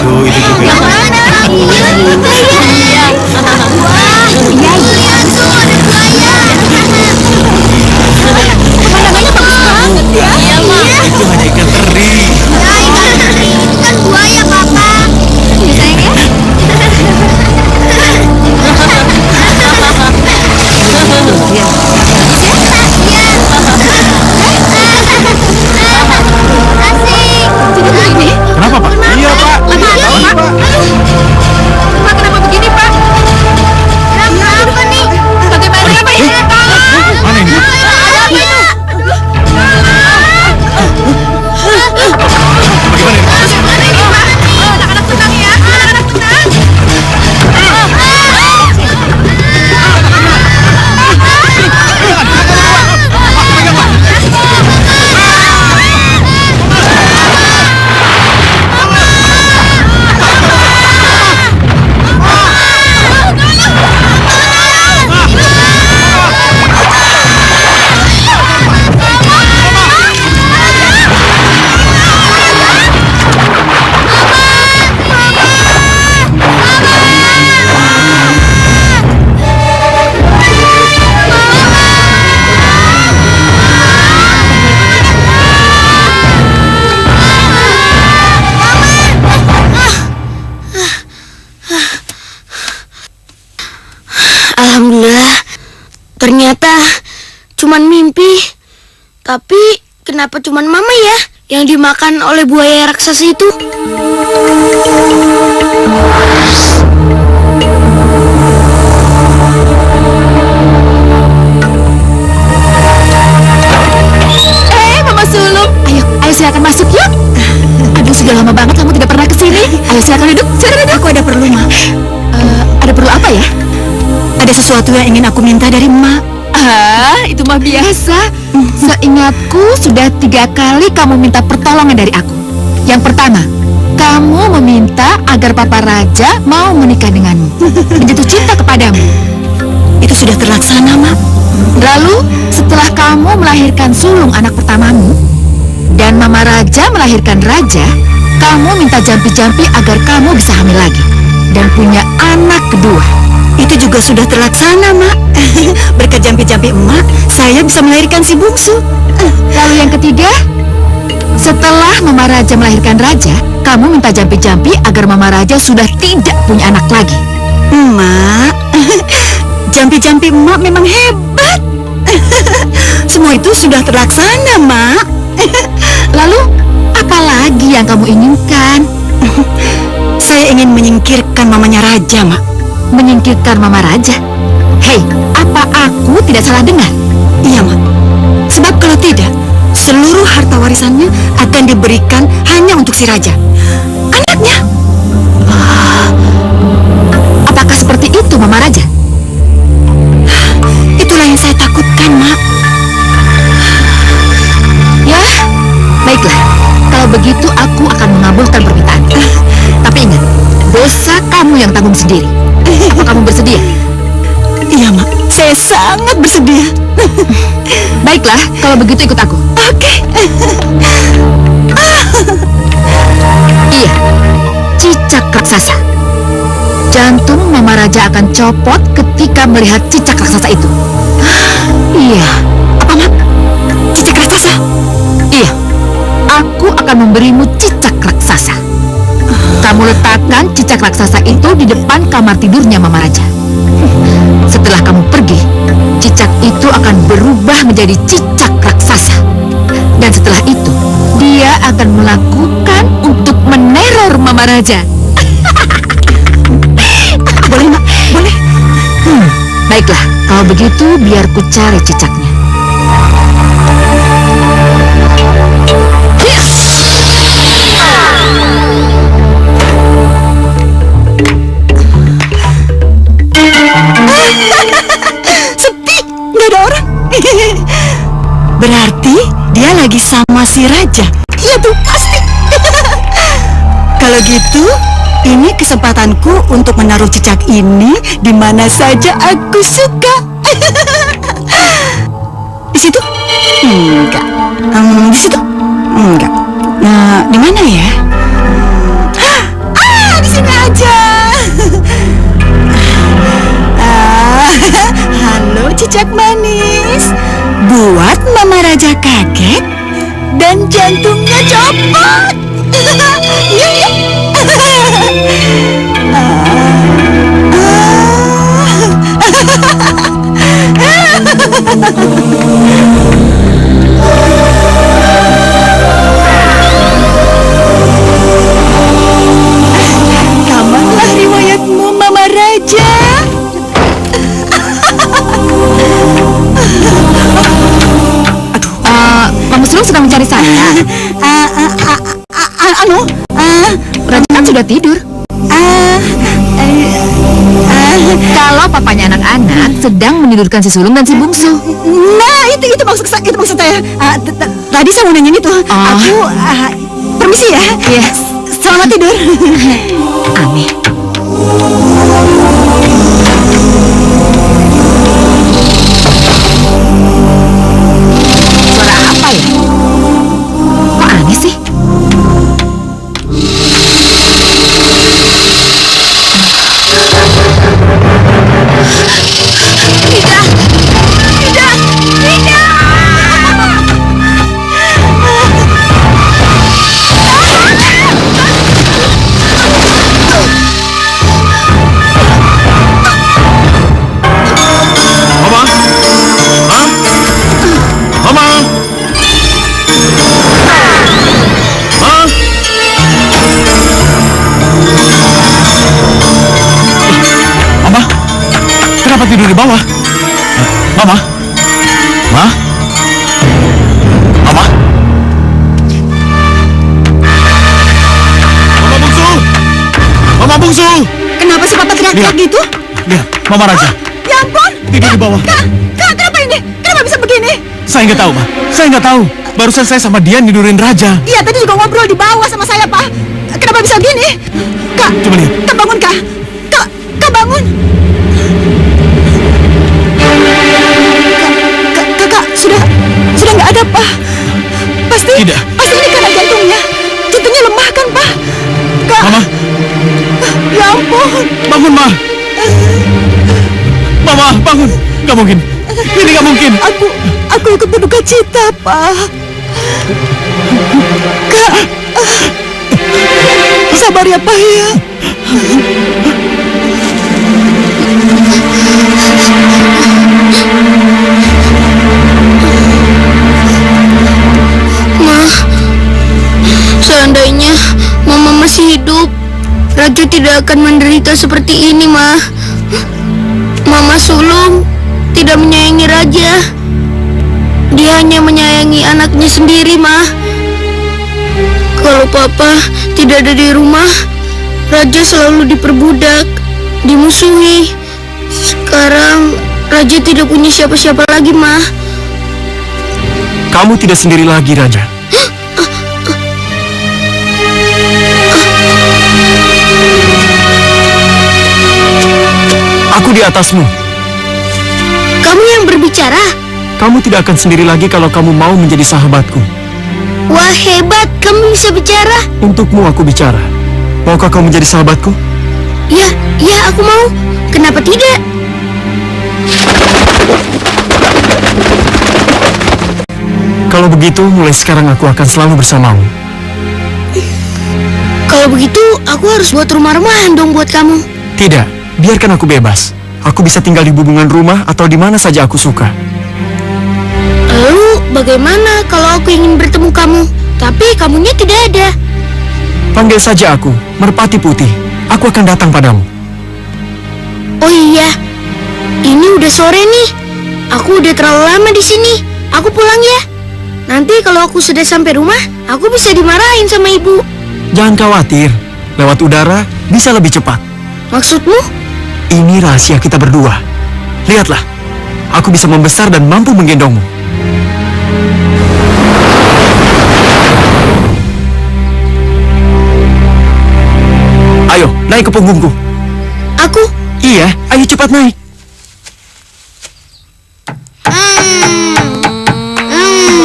Tuh, itu juga. Yang mana? Iya, gitu ya. Wah, iya, lihat tuh ada buaya. Pemandangannya bagus banget ya. Iya, Mak. Itu hanya ikan teri. Ya, ikan teri. Kan buaya, Papa. Ya, sayang ya. Kenapa, Pak? Iya, Pak. Pak. Pak, kenapa begini, Pak? Kenapa nih? Bagaimana, Pak? Mana ini? Bagaimana ini? Anak-anak tenang ya. Anak-anak tenang. Alhamdulillah, ternyata cuman mimpi. Tapi kenapa cuman mama ya yang dimakan oleh buaya raksasa itu? Mama Sulung, ayo silakan masuk yuk. Aduh, sudah lama banget kamu tidak pernah kesini. Ayo silakan duduk. Silakan duduk. Aku ada perlu, Ma. Ada perlu apa ya? Ada sesuatu yang ingin aku minta dari Emak. Itu mah biasa. Seingatku sudah 3 kali kamu minta pertolongan dari aku. Yang pertama, kamu meminta agar Papa Raja mau menikah denganmu, menjatuh cinta kepadamu. Itu sudah terlaksana, Mak. Lalu, setelah kamu melahirkan sulung anak pertamamu, dan Mama Raja melahirkan Raja, kamu minta jampi-jampi agar kamu bisa hamil lagi, dan punya anak kedua. Itu juga sudah terlaksana, Mak. Berkat jampi-jampi Emak, saya bisa melahirkan si bungsu. Lalu yang ketiga, setelah Mama Raja melahirkan Raja, kamu minta jampi-jampi agar Mama Raja sudah tidak punya anak lagi. Emak, jampi-jampi Emak memang hebat. Semua itu sudah terlaksana, Mak. Lalu, apa lagi yang kamu inginkan? Saya ingin menyingkirkan mamanya Raja, Mak. Menyingkirkan Mama Raja? Hei, apa aku tidak salah dengar? Iya, Mak. Sebab kalau tidak, seluruh harta warisannya akan diberikan hanya untuk si Raja, anaknya. Apakah seperti itu, Mama Raja? Itulah yang saya takutkan, Mak. Ya, baiklah. Kalau begitu aku akan mengabulkan permintaan. Tapi ingat, dosa kamu yang tanggung sendiri. Apa kamu bersedia? Iya, Mak. Saya sangat bersedia. Baiklah, kalau begitu ikut aku. Oke. Iya, cicak raksasa. Jantung Mama Raja akan copot ketika melihat cicak raksasa itu. Iya. Apa, Mak? Cicak raksasa? Iya, aku akan memberimu cicak raksasa. Kamu letakkan cicak raksasa itu di depan kamar tidurnya Mama Raja. Setelah kamu pergi, cicak itu akan berubah menjadi cicak raksasa. Dan setelah itu, dia akan melakukan untuk meneror Mama Raja. Boleh, Mak? Boleh. Baiklah, kalau begitu biar ku cari cicaknya. Sepi, nggak ada orang. Berarti dia lagi sama si Raja. Iya tuh, pasti. Kalau gitu, ini kesempatanku untuk menaruh cicak ini di mana saja aku suka. Di situ? Enggak. Di situ? Enggak. Nah, di mana ya? dan jantungnya copot. Yuk, yuk. Tamatlah riwayatmu, Mama Raja. Mama Sulung sedang mencari saya. Raja kan sudah tidur. Kalau papanya anak-anak sedang menidurkan si sulung dan si bungsu. Nah, itu maksud saya. Tadi saya mau nanya itu. Aku permisi ya. Iya. Selamat tidur. Aneh. Suara apa ya? Kok aneh sih? Tidur di bawah. Mama? Ma? Mama? Mama bungsu! Mama bungsu! Kenapa sih Papa teriak-teriak gitu? Lihat, Mama Raja. Ya ampun! Tidur di bawah. Kak, kenapa ini? Kenapa bisa begini? Saya nggak tahu, Ma. Saya nggak tahu. Barusan saya sama dia nidurin Raja. Iya, tadi juga ngobrol di bawah sama saya, Pak. Kenapa bisa begini? Kak, Coba lihat. Kak bangun, Kak. Kak bangun. Kakak sudah nggak ada, Pak. Pasti ini karena jantungnya lemah kan, Pak? Kak. Mama. Ya ampun. Bangun, Ma. Mama, bangun. Nggak mungkin. Ini nggak mungkin. Aku ikut berduka cita, Pak. Kak. Sabar ya, Pak ya. Seandainya Mama masih hidup, Raja tidak akan menderita seperti ini, Ma. Mama Sulung tidak menyayangi Raja. Dia hanya menyayangi anaknya sendiri, Ma. Kalau Papa tidak ada di rumah, Raja selalu diperbudak, dimusuhi. Sekarang Raja tidak punya siapa-siapa lagi, Ma. Kamu tidak sendiri lagi, Raja. Aku di atasmu. Kamu yang berbicara? Kamu tidak akan sendiri lagi kalau kamu mau menjadi sahabatku. Wah, hebat, kamu bisa bicara. Untukmu aku bicara. Maukah kamu menjadi sahabatku? Ya, aku mau. Kenapa tidak? Kalau begitu, mulai sekarang aku akan selalu bersamamu. Kalau begitu, aku harus buat rumah-rumahan dong buat kamu. Tidak, biarkan aku bebas. Aku bisa tinggal di hubungan rumah atau di mana saja aku suka. Lalu, bagaimana kalau aku ingin bertemu kamu, tapi kamunya tidak ada? Panggil saja aku, Merpati Putih. Aku akan datang padamu. Oh iya, ini udah sore nih. Aku udah terlalu lama di sini. Aku pulang ya. Nanti kalau aku sudah sampai rumah, aku bisa dimarahin sama ibu. Jangan khawatir, lewat udara bisa lebih cepat. Maksudmu? Ini rahasia kita berdua. Lihatlah, aku bisa membesar dan mampu menggendongmu. Ayo, naik ke punggungku. Aku? Iya, ayo cepat naik.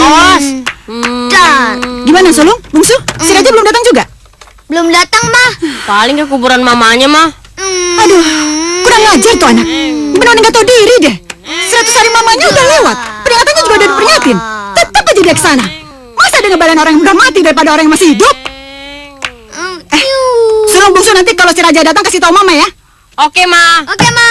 Bos. Dar. Gimana, Sulung? Bungsu? Si Raja belum datang juga? Belum datang, Mah. Paling ke kuburan mamanya, Mah. Aduh, kurang ajar tuh anak. Benar-benar nggak tahu diri deh. 100 hari mamanya udah lewat. Peringatannya juga udah diperingatin. Tetap aja dia ke sana. Masa ada ngebelain orang yang udah mati daripada orang yang masih hidup. Suruh Bungsu nanti kalau si Raja datang kasih tahu Mama ya. Oke, Ma. Oke, Ma.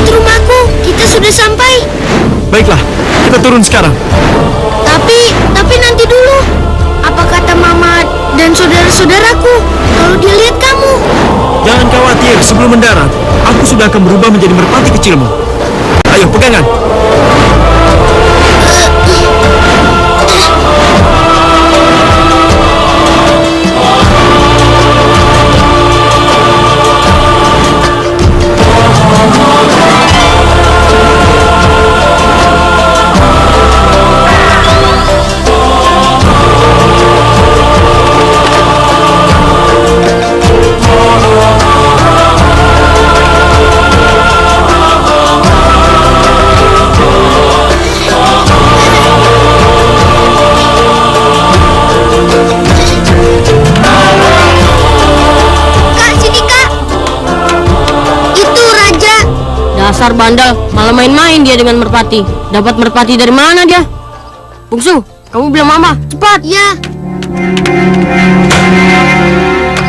Rumahku, kita sudah sampai. Baiklah, kita turun sekarang. Tapi nanti dulu. Apa kata Mama dan saudara-saudaraku kalau dia lihat kamu? Jangan khawatir, sebelum mendarat, aku sudah akan berubah menjadi merpati kecilmu. Ayo, pegangan. Dasar bandel, malah main-main dia dengan merpati. Dapat merpati dari mana dia? Bungsu, kamu bilang Mama, cepat. Ya,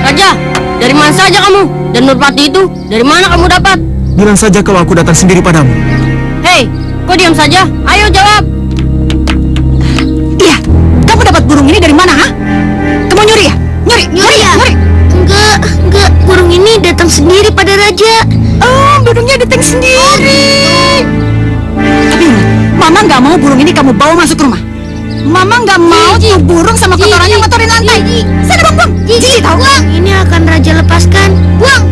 Raja, dari mana saja kamu? Dan merpati itu dari mana kamu dapat? Bilang saja kalau aku datang sendiri padamu. Hei, kok diam saja? Ayo jawab. Iya, kamu dapat burung ini dari mana, ha? Kamu nyuri ya? nyuri ya? Enggak, burung ini datang sendiri pada Raja. Oh, burungnya datang sendiri. Tapi ingat, Mama nggak mau burung ini kamu bawa masuk rumah. Mama nggak mau tuh burung sama kotorannya ngotorin lantai. Sana buang. Cici tahu. Buang, ini akan Raja lepaskan. Buang.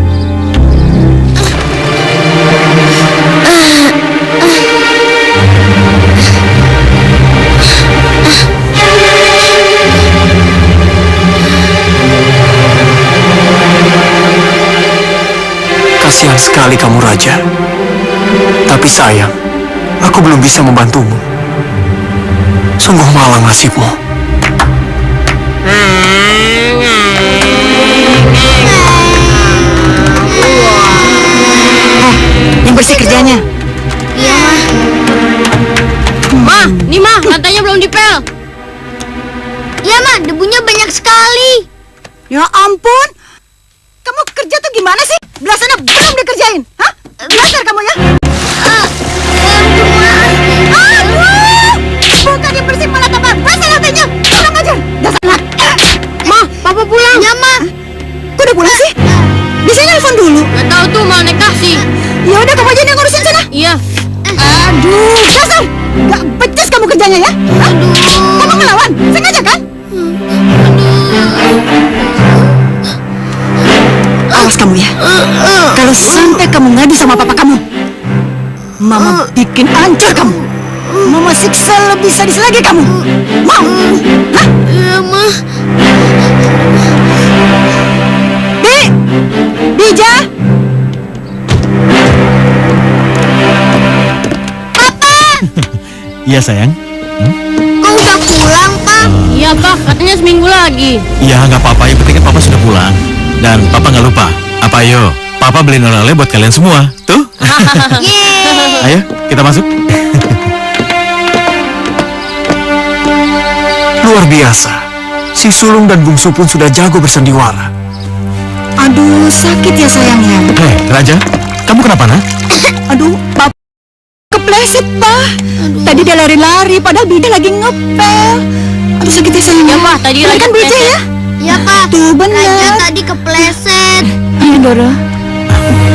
Kasihan sekali kamu, Raja. Tapi sayang, aku belum bisa membantumu. Sungguh malang nasibmu. Yang bersih kerjanya. Iya, Ma, nih Ma, lantainya belum dipel. Ya, Ma, debunya banyak sekali. Ya ampun. Kamu kerja tuh gimana sih? Belah sana belum dikerjain. Hah? Belajar kamu ya? Aduh! Bukan yang bersih malah tambah basah lantainya. Kurang ajar. Dasar anak. Ma, Papa pulang. Ya, Ma. Kok udah pulang sih? Biasanya nelfon dulu. Gak tahu tuh mau naik taksi. Ya udah kamu aja yang ngurusin sana. Iya. Aduh, dasar. Gak becus kamu kerjanya ya? Hah? Kamu ngelawan? Sengaja kan? Awas kamu ya. Kalau sampai kamu ngadu sama papa kamu, Mama bikin hancur kamu. Mama siksa lebih sadis lagi kamu. Mau? Hah? Iya, Ma. Bija? Iya, sayang. Kau udah pulang, Pak? Iya, Pak, katanya seminggu lagi. Iya, nggak apa-apa. Yang penting kan Papa sudah pulang. Dan Papa nggak lupa. Apa ayo? Papa beliin oleh-oleh buat kalian semua. Tuh. Yeay. Ayo, kita masuk. Luar biasa. Si Sulung dan Bungsu pun sudah jago bersandiwara. Aduh, sakit ya sayangnya. Hei, Raja, kamu kenapa, nak? Aduh, Papa kepleset, Pak. Tadi dia lari-lari, padahal Bija lagi ngepel. Aduh, sakit ya sayangnya. Ya, Pak, tadi Bener lagi kan Bija kepleset. ya? Ya, Pak. Tuh, bener. Raja tadi kepleset. Iya, Dora.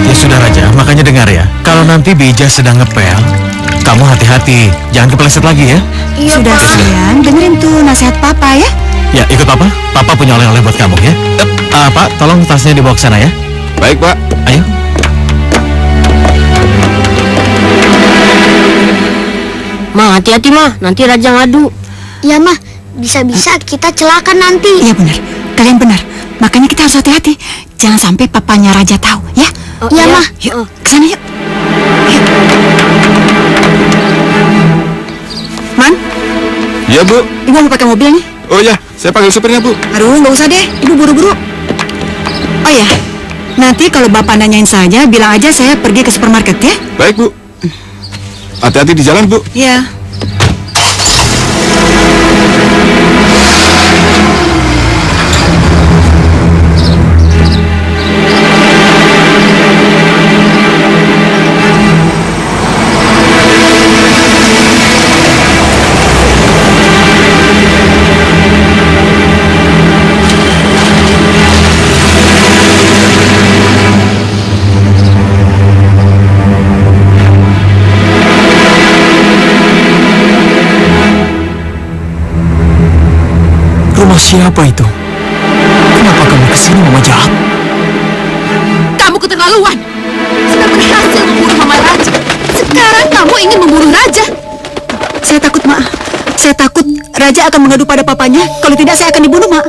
Ya sudah, Raja. Makanya dengar ya. Kalau nanti Bija sedang ngepel, kamu hati-hati. Jangan kepleset lagi ya. Iya, Sudah Pak. sayang, dengerin tuh nasihat Papa ya. Ya, ikut Papa. Papa punya oleh-oleh buat kamu ya. Pak, tolong tasnya dibawa ke sana ya. Baik, Pak. Ayo. Ma, hati-hati Ma, nanti Raja ngadu. Ya, Ma. Bisa-bisa kita celaka nanti. Iya benar, kalian benar. Makanya kita harus hati-hati. Jangan sampai papanya Raja tahu ya. Iya, Ma. Yuk, kesana yuk. Yuk. Man, Iya, Bu. Ibu mau pakai mobil nih. Oh ya, Saya panggil supirnya, Bu. Aduh, nggak usah deh. Ibu buru-buru. Oh ya, nanti kalau Bapak nanyain saja, bilang aja saya pergi ke supermarket ya. Baik, Bu. Hati-hati di jalan, Bu. Ya. Rumah siapa itu? Kenapa kamu kesini, Mama jahat? Kamu keterlaluan. Sudah berhasil membunuh Mama Raja. Sekarang kamu ingin membunuh Raja. Saya takut, Mak. Saya takut Raja akan mengadu pada papanya. Kalau tidak, saya akan dibunuh, Mak.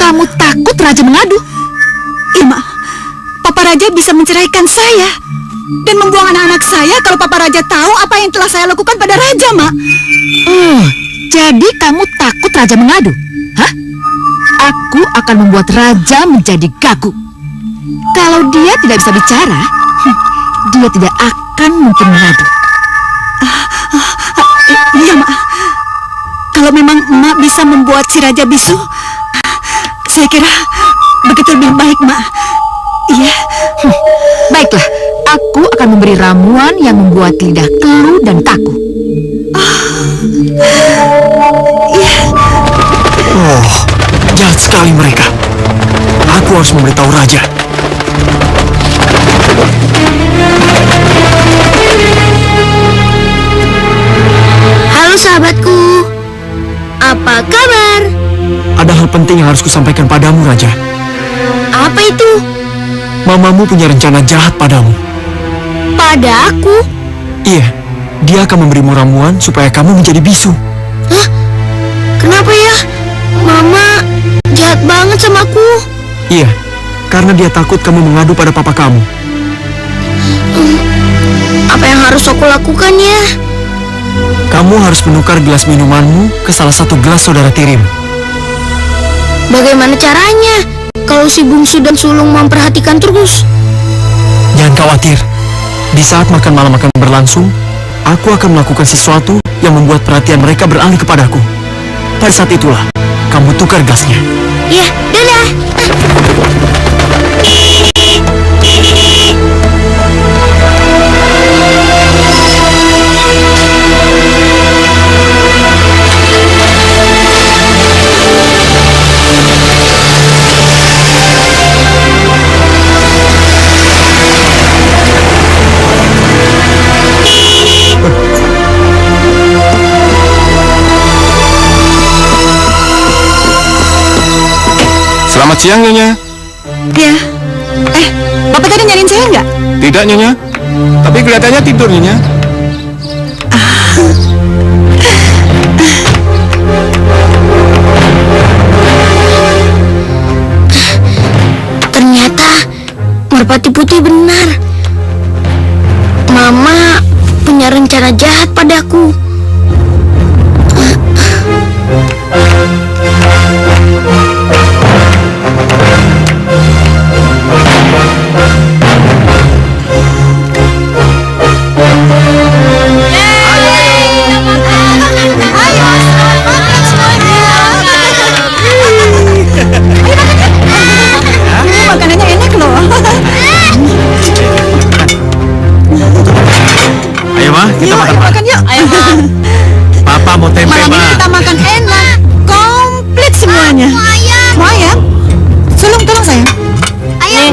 Kamu takut Raja mengadu? Iya, Mak. Papa Raja bisa menceraikan saya dan membuang anak-anak saya kalau Papa Raja tahu apa yang telah saya lakukan pada Raja, Mak. Oh, jadi kamu takut Raja mengadu? Hah? Aku akan membuat Raja menjadi gagu. Kalau dia tidak bisa bicara, dia tidak akan mungkin mengadu. Iya, Mak. Kalau memang Mak bisa membuat si Raja bisu, saya kira begitu lebih baik, Mak. Iya. Baiklah, aku akan memberi ramuan yang membuat lidah keluh dan kaku. Oh, jahat sekali mereka. Aku harus memberitahu Raja. Halo sahabatku, apa kabar? Ada hal penting yang harus kusampaikan padamu, Raja. Apa itu? Mamamu punya rencana jahat padamu. Pada aku? Iya, dia akan memberimu ramuan supaya kamu menjadi bisu. Hah? Kenapa ya? Mama jahat banget sama aku. Iya, karena dia takut kamu mengadu pada papa kamu. Apa yang harus aku lakukan ya? Kamu harus menukar gelas minumanmu ke salah satu gelas saudara tirimu. Bagaimana caranya? Kalau si bungsu dan sulung memperhatikan terus. Jangan khawatir. Di saat makan malam akan berlangsung, aku akan melakukan sesuatu yang membuat perhatian mereka beralih kepadaku. Pada saat itulah, kamu tukar gelasnya. Ya, dadah. Selamat siang, Nyonya. Ya. Bapak tadi nyariin saya nggak? Tidak, Nyonya. Tapi kelihatannya tidur, Nyonya. Ternyata Merpati Putih benar. Mama punya rencana jahat padaku. Makanannya enak loh. Ayo, Ma, kita Yuk, makan. ayo makan yuk. Ayo, Ma. Papa mau tempe, Malam ini Ma. kita makan enak, komplit semuanya. Mau ayam? Sulung, tolong sayang.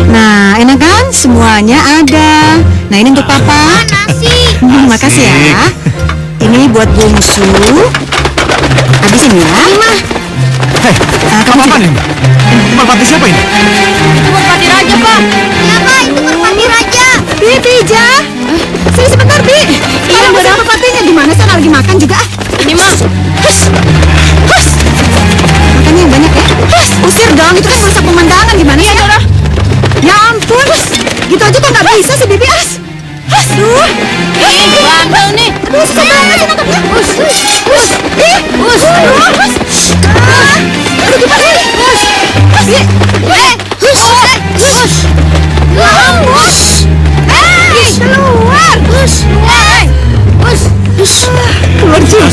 Nah, enak kan? Semuanya ada. Nah, ini untuk Papa. Nasi. Makasih ya. Ini buat bungsu. Habisin ya. Hei, Kamu apa juga. nih? Merpati siapa ini? Itu Merpati Raja, Pak. Ya, Pak, itu Merpati Raja. Bi, Ja. Sini sebentar, Bi. Iya, udah merpatinya di mana? Saya lagi makan juga. Ini, Ma. Hus. Makannya yang banyak ya. Usir dong, itu kan merusak pemandangan. Gimana sih? Ya ampun. Gitu aja kok nggak bisa sih, Bibi. Duh. Bandel nih. Aduh, susah banget sih nangkapnya. Aduh.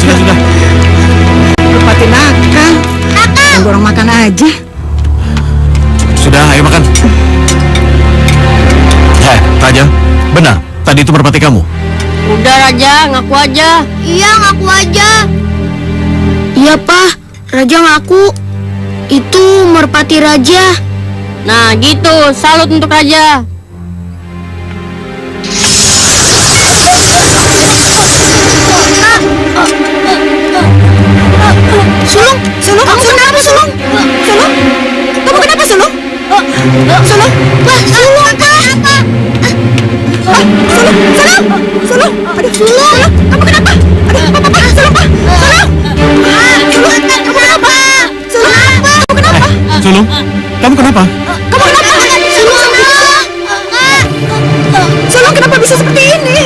Sudah. Merpati nakal. Tunggu orang makan aja. Sudah, ayo makan. Raja, benar. Tadi itu merpati kamu. Udah Raja, ngaku aja. Iya, ngaku aja. Iya, Pak. Raja ngaku. Itu merpati Raja. Nah gitu, salut untuk Raja. Sulung, kamu kenapa Sulung? Sulung, kamu kenapa Sulung? Sulung, wah, Sulung apa? Sulung, aduh Sulung, kamu kenapa? Aduh, apa? Sulung, Pak, Sulung, kamu kenapa? Sulung, kamu kenapa? Sulung, kenapa bisa seperti ini?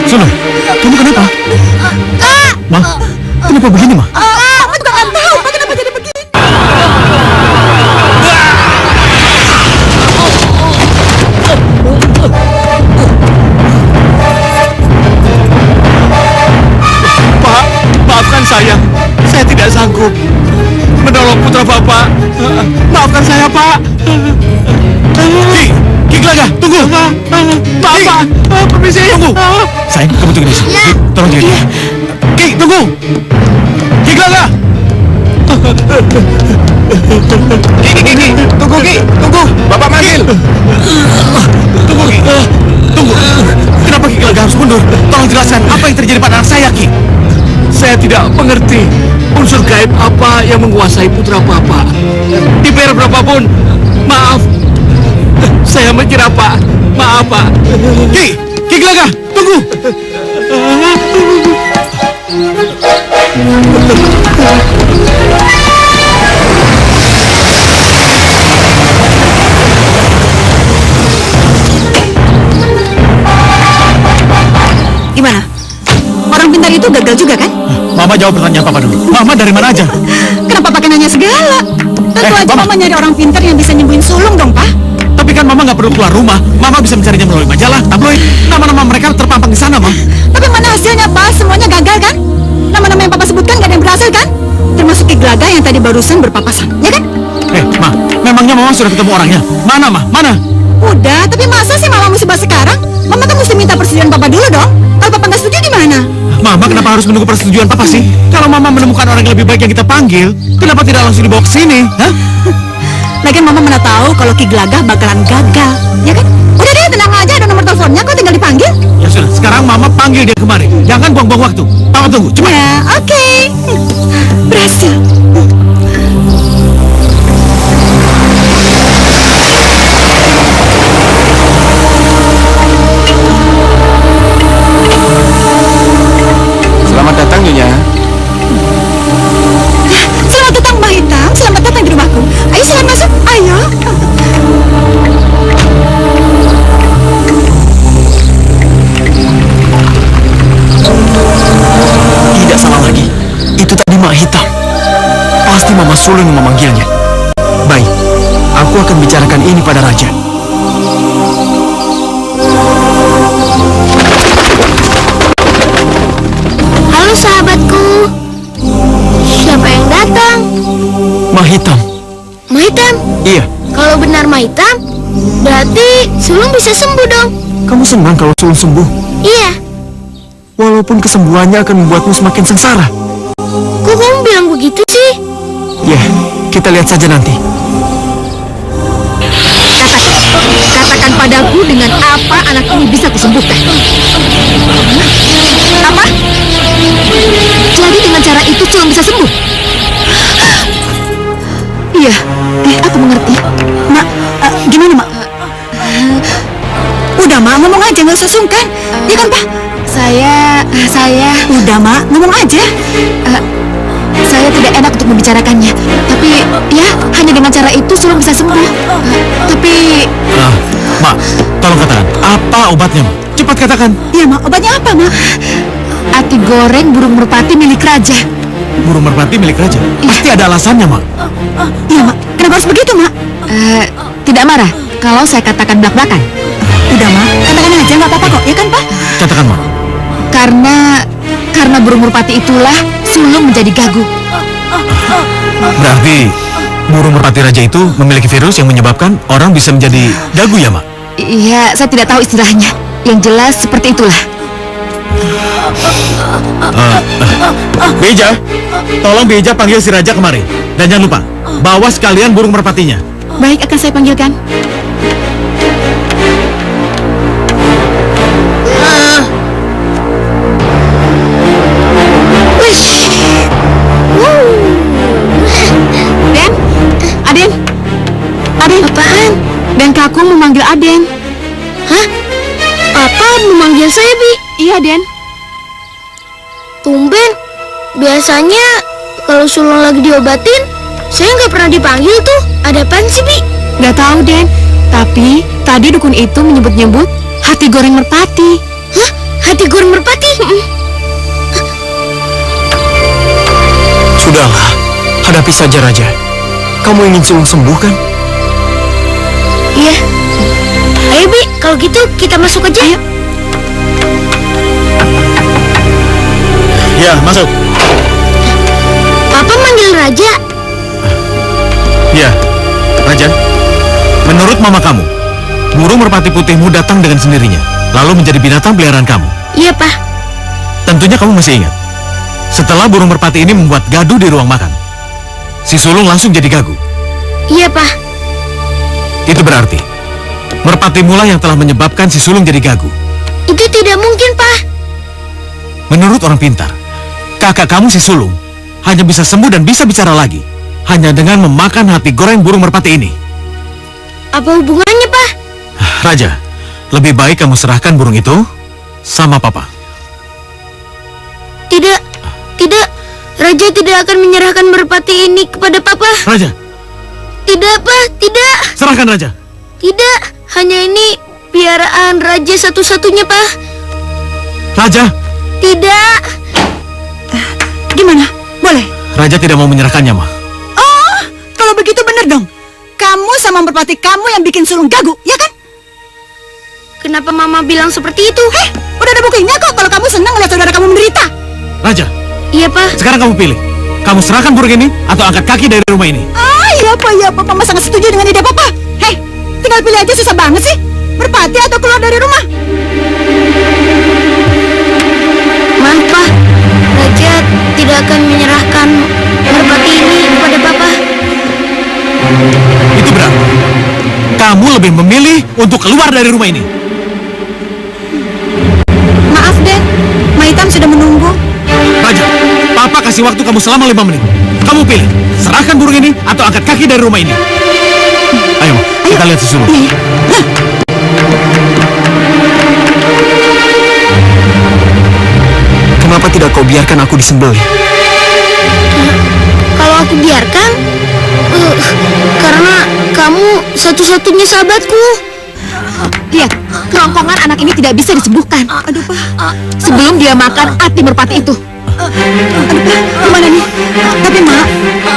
Sulung, kamu kenapa? Ma, kenapa begini, Ma? Mama juga nggak tahu, Pak, kenapa jadi begini? Pak, maafkan saya. Saya tidak sanggup menolong putra Bapak. Maafkan saya, Pak. Ki Glaga, tunggu. Bapak, permisi. Tunggu. Sayang, kamu tunggu di sini. Ki, tolong jaga dia. Ki, tunggu. Ki Glaga. Ki, tunggu Ki, tunggu. Bapak manggil. Tunggu Ki, tunggu. Kenapa Ki Glaga harus mundur? Tolong jelaskan apa yang terjadi pada anak saya, Ki. Saya tidak mengerti unsur gaib apa yang menguasai putra Bapak. Dibayar berapapun, maaf. Saya mengira Pak. Maaf Pak. Ki Glaga, tunggu. Gimana? Orang pintar itu gagal juga kan? Mama jawab pertanyaan Papa dulu. Mama dari mana aja? Kenapa pakai nanya segala? Tentu aja Mama. Mama nyari orang pintar yang bisa nyembuhin sulung dong, Pak. Tapi kan Mama nggak perlu keluar rumah. Mama bisa mencarinya melalui majalah, tabloid. Nama-nama mereka terpampang di sana, Ma. Tapi mana hasilnya, Pak? Semuanya gagal kan? Nama-nama yang Papa sebutkan gak ada yang berhasil kan? Termasuk Ki Glaga yang tadi barusan berpapasan, ya kan? Ma, memangnya Mama sudah ketemu orangnya? Mana, Ma? Mana? Udah, tapi masa sih Mama mesti bahas sekarang? Mama kan mesti minta persetujuan Papa dulu dong. Kalau Papa nggak setuju gimana? Mama kenapa harus menunggu persetujuan Papa sih? Kalau Mama menemukan orang yang lebih baik yang kita panggil, kenapa tidak langsung dibawa ke sini? Hah? Lagian Mama mana tahu kalau Ki Glaga bakalan gagal, ya kan? Udah deh, tenang aja, ada nomor teleponnya, kok tinggal dipanggil. Ya sudah, sekarang Mama panggil dia kemari. Jangan buang-buang waktu. Papa tunggu, cepat. Ya, oke. Berhasil. Selamat datang Nyonya. Selamat datang Mbak Hitam, selamat datang di rumahku. Ayo silakan masuk, ayo. Tidak salah lagi. Itu tadi Mak Hitam. Pasti Mama Sulung yang memanggilnya. Baik, aku akan bicarakan ini pada Raja. Halo sahabatku. Siapa yang datang? Mak Hitam. Mahitam. Iya, Kalau benar Mahitam, berarti Sulung bisa sembuh dong. kamu senang kalau Sulung sembuh. Iya. Walaupun kesembuhannya akan membuatmu semakin sengsara. Kok kamu bilang begitu sih? Ya, kita lihat saja nanti. Katakan padaku dengan apa anak ini bisa kusembuhkan. Apa? Jadi dengan cara itu Sulung bisa sembuh? Iya, aku mengerti. Mak, gimana Mak? Udah Mak, ngomong aja, nggak usah sungkan. Iya kan Pak? Saya Udah Mak, ngomong aja. saya tidak enak untuk membicarakannya. Tapi ya, hanya dengan cara itu Sulung bisa sembuh. Tapi Mak, tolong katakan, apa obatnya, Mak? Cepat katakan. Iya Mak, obatnya apa Mak? ati goreng burung merpati milik raja. burung merpati milik raja. Pasti ada alasannya, Mak. Iya, Mak. Kenapa harus begitu, Mak? Tidak marah kalau saya katakan belak-belakan. Udah, Mak. Katakan aja, nggak apa-apa kok, ya kan, Pak? Katakan, Mak. Karena burung merpati itulah sulung menjadi gagu. Berarti burung merpati raja itu memiliki virus yang menyebabkan orang bisa menjadi gagu ya, Mak? Iya, saya tidak tahu istilahnya. Yang jelas seperti itulah. Beja, tolong Beja panggil si raja kemari. Dan jangan lupa, bawa sekalian burung merpatinya. Baik, akan saya panggilkan. Aden, Apaan? dan Kakung memanggil Aden. Hah? Papa memanggil saya, Bi. Iya, Den. Tumben. Biasanya kalau sulung lagi diobatin, saya nggak pernah dipanggil tuh. Ada apaan sih, Bi? Gak tahu, Den. Tapi tadi dukun itu menyebut-nyebut hati goreng merpati. Hah? Hati goreng merpati? Sudahlah, hadapi saja Raja. Kamu ingin sulung sembuh kan? Iya. Ayo, Bi. Kalau gitu kita masuk aja. Ayo. Ya, masuk. Papa manggil Raja. Ya, Raja. Menurut mama kamu, burung merpati putihmu datang dengan sendirinya, lalu menjadi binatang peliharaan kamu. Iya, Pak. Tentunya kamu masih ingat. Setelah burung merpati ini membuat gaduh di ruang makan, si sulung langsung jadi gagu. Iya, Pak. Itu berarti merpati mula yang telah menyebabkan si sulung jadi gagu. Itu tidak mungkin, Pak. Menurut orang pintar, kakak kamu si sulung hanya bisa sembuh dan bisa bicara lagi hanya dengan memakan hati goreng burung merpati ini. Apa hubungannya, Pak? Raja, lebih baik kamu serahkan burung itu sama papa. Tidak. Raja tidak akan menyerahkan merpati ini kepada Papa. Raja, Tidak, Pak. Tidak. serahkan Raja. Tidak. Hanya ini piaraan Raja satu-satunya, Pak. Raja, Tidak. Gimana? Boleh? Raja tidak mau menyerahkannya, Ma. Oh, kalau begitu benar dong. Kamu sama merpati kamu yang bikin sulung gagu, ya kan? Kenapa Mama bilang seperti itu? Udah ada buktinya kok kalau kamu senang ngeliat saudara kamu menderita. Raja, Iya, Pak. sekarang kamu pilih. Kamu serahkan burung ini atau angkat kaki dari rumah ini. Iya Pak, Mama sangat setuju dengan ide Papa. Hei, tinggal pilih aja, susah banget sih. Merpati atau keluar dari rumah. Maaf, Pak. Raja tidak akan menyerahkan merpati ini kepada Papa. Itu berarti kamu lebih memilih untuk keluar dari rumah ini. Maaf, Den. Maitam sudah menunggu. Raja, Papa kasih waktu kamu selama 5 menit. Kamu pilih, serahkan burung ini atau angkat kaki dari rumah ini. Ayo, Ma, kita lihat si sulung. Kenapa tidak kau biarkan aku disembelih? Kalau aku biarkan, karena kamu satu-satunya sahabatku. Lihat, kerongkongan anak ini tidak bisa disembuhkan. Aduh, Pak. Sebelum dia makan hati merpati itu. Gimana nih? Tapi, Mak,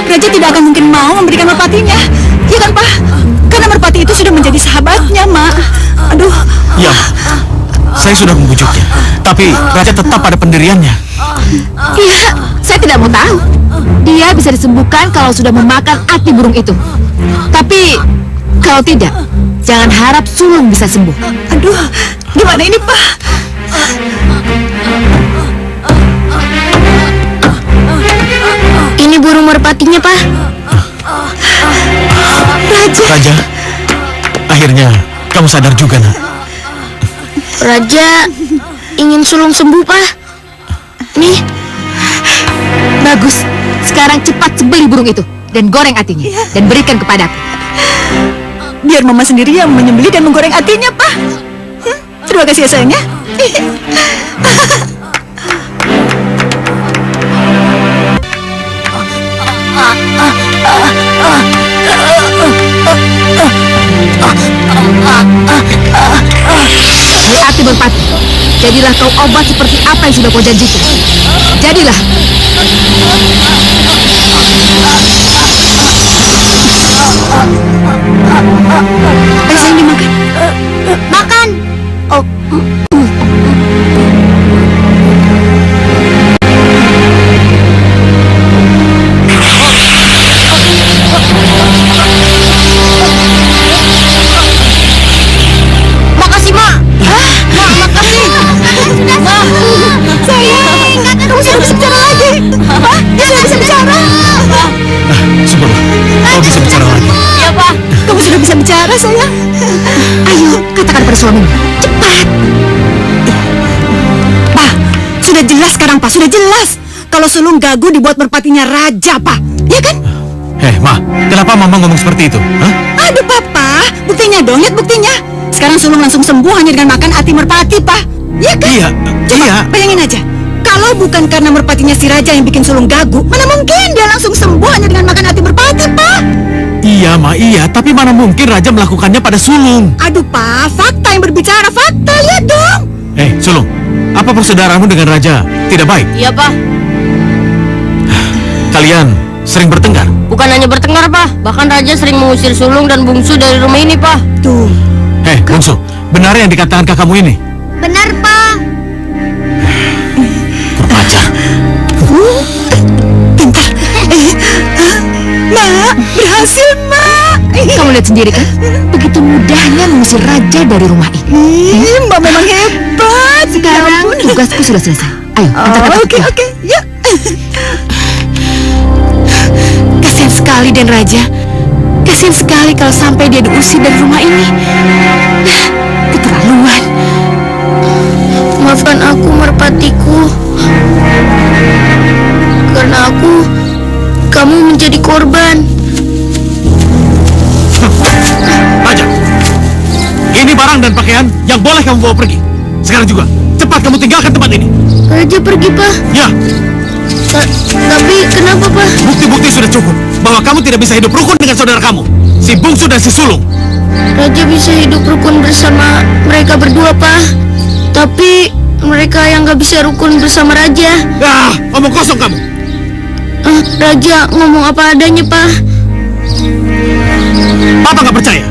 Raja tidak akan mungkin mau memberikan merpatinya. Iya kan, Pak? Karena merpati itu sudah menjadi sahabatnya, Mak. Aduh. Ya, Ma. Saya sudah membujuknya. Tapi Raja tetap pada pendiriannya. Iya, saya tidak mau tahu. Dia bisa disembuhkan kalau sudah memakan hati burung itu. Tapi kalau tidak, jangan harap sulung bisa sembuh. Aduh, gimana ini, Pak? Ini burung merpatinya, Pak. Raja, akhirnya kamu sadar juga, Nak. Raja ingin sulung sembuh, Pak. Nih, Bagus. Sekarang cepat sembelih burung itu dan goreng hatinya dan berikan kepadaku. Biar Mama sendiri yang menyembelih dan menggoreng hatinya, Pak. Terima kasih ya, sayangnya. Hati merpati, Jadilah kau obat seperti apa yang sudah kau janjikan. Jadilah. Ayo sayang dimakan. Makan. Oh, makasih, Mak. Mak, makasih. Mak, Sayang, kamu sudah bisa bicara lagi. Pak, dia sudah bisa bicara. Syukurlah, kau bisa bicara lagi. Iya, Pak. Kamu sudah bisa bicara, sayang. Ayo, katakan pada suamimu. Cepat. Pak, sudah jelas sekarang, Pak. Sudah jelas. Kalau sulung gagu dibuat merpatinya raja, Pak. Ya kan? Ma, kenapa Mama ngomong seperti itu? Hah? Aduh, Papa. Buktinya dong, lihat buktinya. Sekarang sulung langsung sembuh hanya dengan makan ati merpati, Pak. Ya kan? Iya, Coba iya. bayangin aja. Kalau bukan karena merpatinya si raja yang bikin sulung gagu, mana mungkin dia langsung sembuh hanya dengan makan ati merpati, Pak? Iya, Ma, iya. Tapi mana mungkin Raja melakukannya pada sulung? Aduh, Pak. Fakta yang berbicara. Fakta, lihat dong. Sulung, apa persaudaraanmu dengan Raja tidak baik? Iya, Pak. Kalian sering bertengkar? Bukan hanya bertengkar, Pak. Bahkan Raja sering mengusir Sulung dan Bungsu dari rumah ini, Pak. Tuh. Bungsu, benar yang dikatakan kakakmu ini? benar, Pak. Kurang ajar. Pintar. Mak, berhasil, Mak. Kamu lihat sendiri kan? Begitu mudahnya mengusir Raja dari rumah ini. Mbak memang hebat. Sekarang tugasku sudah selesai. Ayo, antarkan aku Oke, pulang. oke. Yuk. Kasihan sekali Den Raja. Kasihan sekali kalau sampai dia diusir dari rumah ini. Keterlaluan. Maafkan aku, merpatiku. Karena kamu menjadi korban. Raja, ini barang dan pakaian yang boleh kamu bawa pergi. Sekarang juga, cepat kamu tinggalkan tempat ini. Raja pergi, Pak. Ya, Tapi kenapa, Pak? bukti-bukti sudah cukup bahwa kamu tidak bisa hidup rukun dengan saudara kamu, si Bungsu dan si Sulung. Raja bisa hidup rukun bersama mereka berdua, Pak. Tapi mereka yang gak bisa rukun bersama Raja. Omong kosong kamu. Raja ngomong apa adanya, Pak. Papa nggak percaya.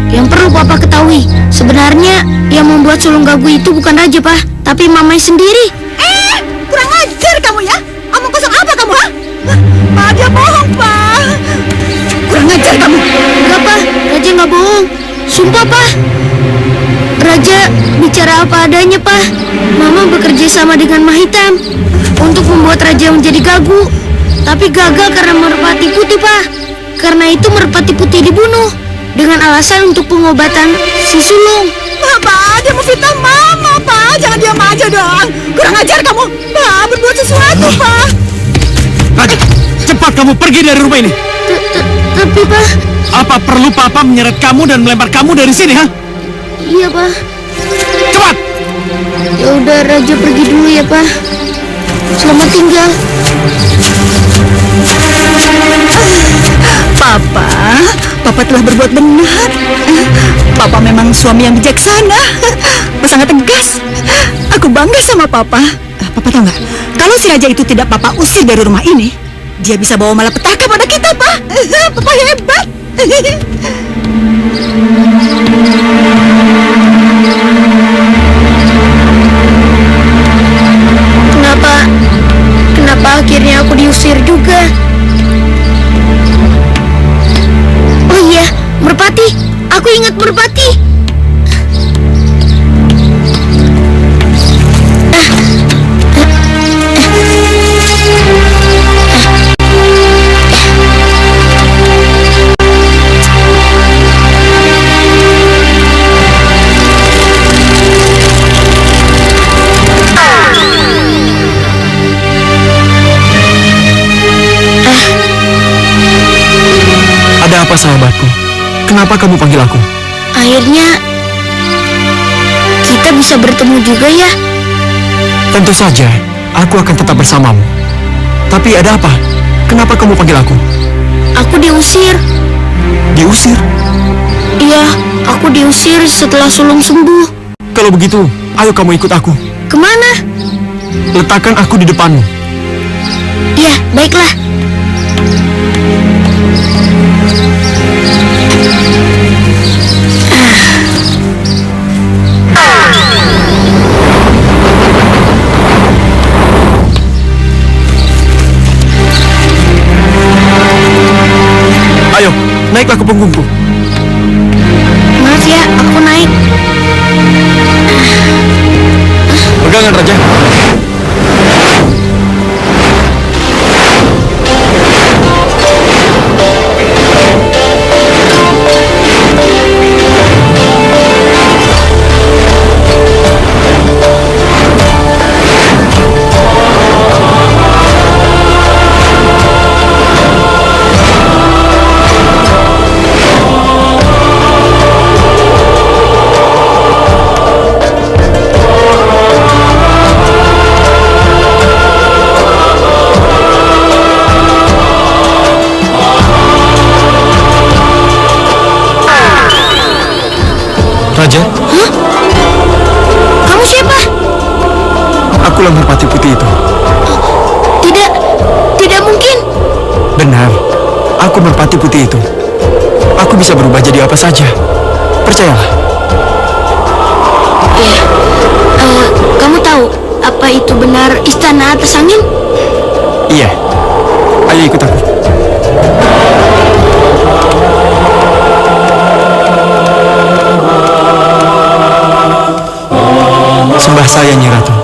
Yang perlu Papa ketahui, sebenarnya yang membuat sulung gagu itu bukan Raja, Pak, tapi Mamai sendiri. Kurang ajar kamu ya. Omong kosong apa kamu, ha? Pak, dia bohong, Pak. Kurang ajar kamu. Enggak, Pak, Raja nggak bohong. Sumpah, Pak. Raja bicara apa adanya, Pak. Mama bekerja sama dengan Mahitam untuk membuat Raja menjadi gagu. Tapi gagal karena merpati putih, Pak. Karena itu merpati putih dibunuh dengan alasan untuk pengobatan si sulung. Pak, dia mau fitnah Mama, Pak. Jangan diam aja dong. Kurang ajar kamu. Pak, berbuat sesuatu, Pak. Raja, cepat kamu pergi dari rumah ini. Tapi, Pak. Apa perlu Papa menyeret kamu dan melempar kamu dari sini, ha? Iya, Pak. Cepat! Ya udah, Raja pergi dulu ya, Pak. Selamat tinggal. Papa telah berbuat benar. Papa memang suami yang bijaksana. Sangat tegas. Aku bangga sama Papa. Papa tahu nggak? Kalau si Raja itu tidak Papa usir dari rumah ini, dia bisa bawa malapetaka pada kita, Pak. Papa hebat. Kenapa akhirnya aku diusir juga? Oh iya, merpati. Aku ingat merpati. Ada apa sahabatku? Kenapa kamu panggil aku? Akhirnya kita bisa bertemu juga ya. Tentu saja, aku akan tetap bersamamu. Tapi ada apa? Kenapa kamu panggil aku? Aku diusir. Diusir? Iya, aku diusir setelah sulung sembuh. Kalau begitu, ayo kamu ikut aku. Kemana? Letakkan aku di depanmu. Iya, baiklah. Ayo, naiklah ke punggungku. Maaf ya, aku naik. Pegangan, Raja. Raja, Kamu siapa? akulah Merpati Putih itu. Tidak mungkin. Benar, aku Merpati Putih itu. Aku bisa berubah jadi apa saja. Percayalah. Iya. Kamu tahu apa itu benar istana atas angin? Iya. Ayo ikut aku. Sembah saya, Nyi Ratu.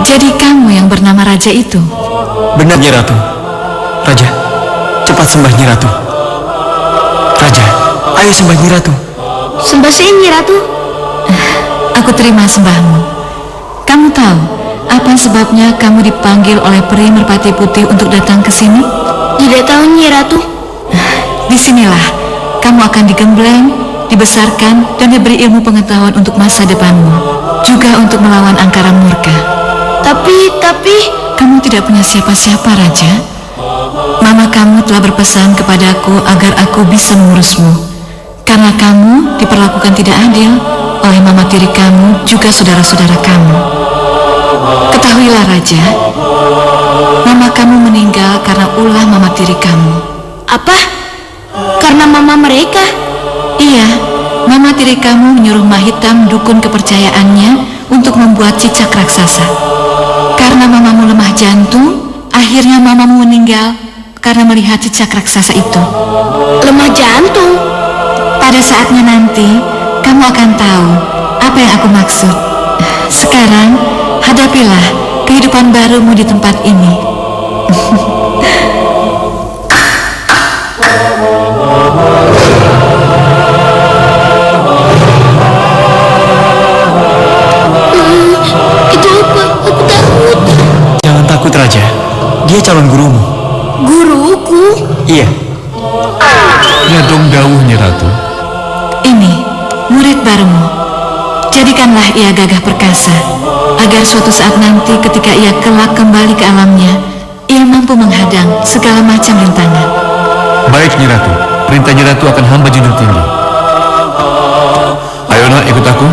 Jadi kamu yang bernama Raja itu? Benar, Nyi Ratu. Raja, cepat sembah Nyi Ratu. Raja, ayo sembah Nyi Ratu. Sembah saya, Nyi Ratu. Aku terima sembahmu. Kamu tahu apa sebabnya kamu dipanggil oleh peri Merpati Putih untuk datang ke sini? Tidak tahu, Nyi Ratu. Disinilah kamu akan digembleng, dibesarkan, dan diberi ilmu pengetahuan untuk masa depanmu. Juga untuk melawan angkara murka. Tapi... Kamu tidak punya siapa-siapa, Raja. Mama kamu telah berpesan kepadaku agar aku bisa mengurusmu. Karena kamu diperlakukan tidak adil oleh mama tiri kamu, juga saudara-saudara kamu. Ketahuilah, Raja, mama kamu meninggal karena ulah mama tiri kamu. Apa? Karena mama mereka? Iya, mama tiri kamu menyuruh Mahitam, dukun kepercayaannya, untuk membuat cicak raksasa. Karena mamamu lemah jantung, akhirnya mamamu meninggal karena melihat cicak raksasa itu. Lemah jantung? Pada saatnya nanti, kamu akan tahu apa yang aku maksud. Sekarang, hadapilah kehidupan barumu di tempat ini. Itu apa? Aku takut. Jangan takut, Raja. Dia calon gurumu. Guruku? Iya. Ya dong dawuh, Nyi Ratu. Ini, murid barumu. Jadikanlah ia gagah perkasa, agar suatu saat nanti ketika ia kelak kembali ke alamnya, ia mampu menghadang segala macam rintangan. Baik, Nyi Ratu. Perintah Nyi Ratu akan hamba junjung tinggi. Ayo nak, ikut aku.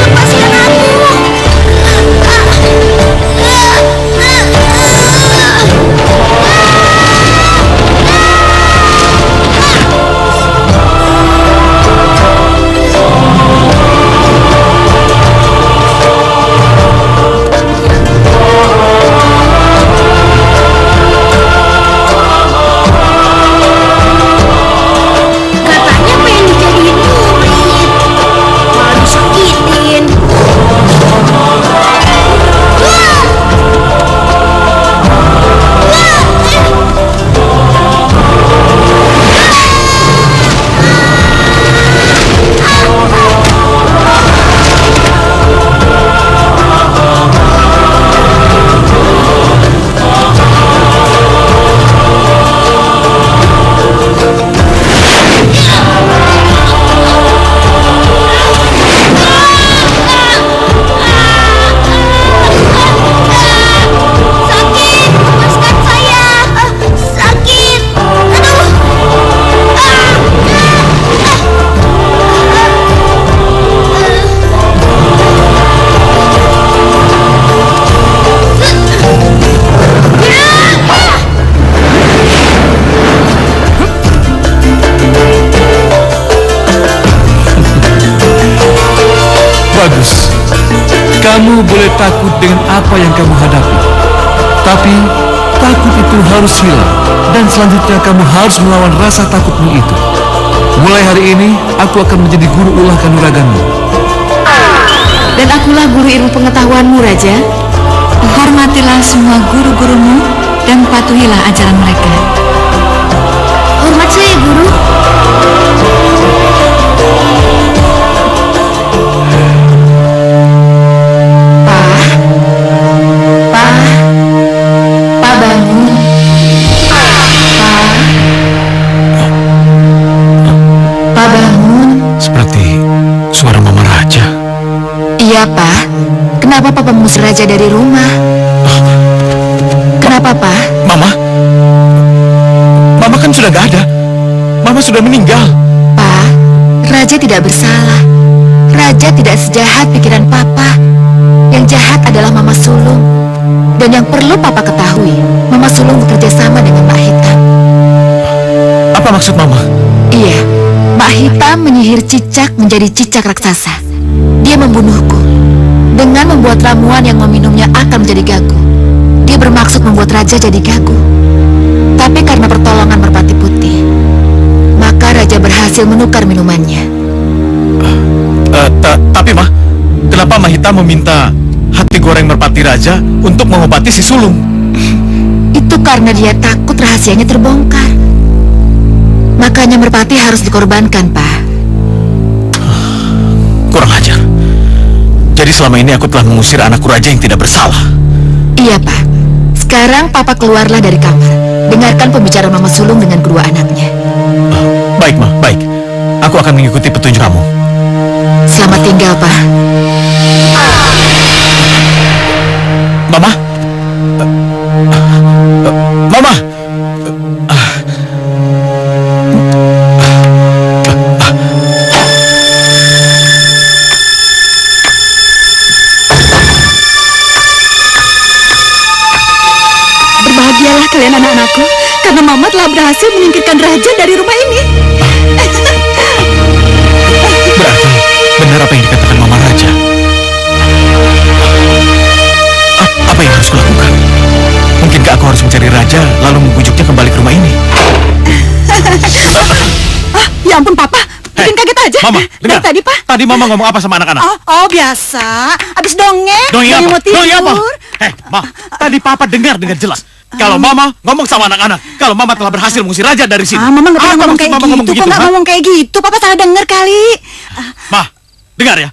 Lepaskan aku. boleh takut dengan apa yang kamu hadapi. Tapi takut itu harus hilang, dan selanjutnya kamu harus melawan rasa takutmu itu. Mulai hari ini, aku akan menjadi guru ulah kanuraganmu. Dan akulah guru ilmu pengetahuanmu, Raja. Hormatilah semua guru-gurumu dan patuhilah ajaran mereka. Hormat saya, Guru. Pa bangun. Pa bangun. Seperti suara Mama Raja. Iya, Pa. Kenapa Papa mengusir Raja dari rumah? Kenapa, Pa? Mama kan sudah gak ada. Mama sudah meninggal. Pa, Raja tidak bersalah. Raja tidak sejahat pikiran Papa. Yang jahat adalah Mama Sulung. Dan yang perlu Papa ketahui, Mama Sulung bekerja sama dengan Mak Hitam. Apa maksud Mama? Iya, Mak Hitam menyihir cicak menjadi cicak raksasa. Dia membunuhku. Dengan membuat ramuan yang meminumnya akan menjadi gagu. Dia bermaksud membuat Raja jadi gagu. Tapi karena pertolongan Merpati Putih, maka Raja berhasil menukar minumannya. Tapi Ma, kenapa Ma Hitam meminta hati goreng Merpati Raja untuk mengobati si sulung? Itu karena dia takut rahasianya terbongkar. Makanya Merpati harus dikorbankan, Pak. Kurang ajar. Jadi selama ini aku telah mengusir anakku Raja yang tidak bersalah. Iya, Pak. Sekarang Papa keluarlah dari kamar. Dengarkan pembicaraan Mama Sulung dengan kedua anaknya. Baik, Ma, baik. Aku akan mengikuti petunjuk kamu. Selamat tinggal, Pak. Mama? Mama? Berbahagialah kalian anak-anakku, karena Mama telah berhasil menyingkirkan Raja dari rumah ini. Berarti benar apa yang dikatakan Mama Raja. Apa yang harus kulakukan? Mungkinkah aku harus mencari Raja lalu membujuknya kembali ke rumah ini? Ya ampun, Papa, bikin kaget aja. Mama, dengar. Dari tadi, Pak. Tadi Mama ngomong apa sama anak-anak? Oh, biasa. Abis dongeng. Dongeng apa? mau tidur. Dongeng apa? Ma, tadi Papa dengar dengan jelas. Kalau Mama ngomong sama anak-anak, kalau Mama telah berhasil mengusir Raja dari sini. Mama nggak pernah Apa ngomong maksud kayak Mama gitu. ngomong Kok begitu, nggak ha? ngomong kayak gitu? Papa salah denger kali. Ma, dengar ya.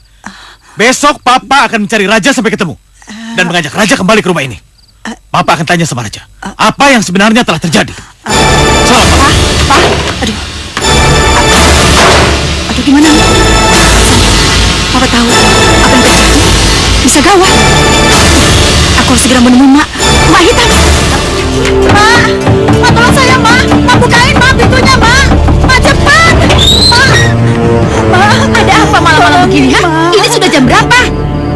Besok Papa akan mencari Raja sampai ketemu dan mengajak Raja kembali ke rumah ini. Papa akan tanya sama Raja, apa yang sebenarnya telah terjadi. Selamat, Pak. Aduh, gimana? Papa tahu apa yang terjadi. Bisa gawat. Aku harus segera menemui Mak Hitam. Ma, tolong saya, Ma. Ma, bukain, Ma, pintunya, Ma. Ma, cepat. Ma, Ada apa malam-malam begini, ha? Ini sudah jam berapa?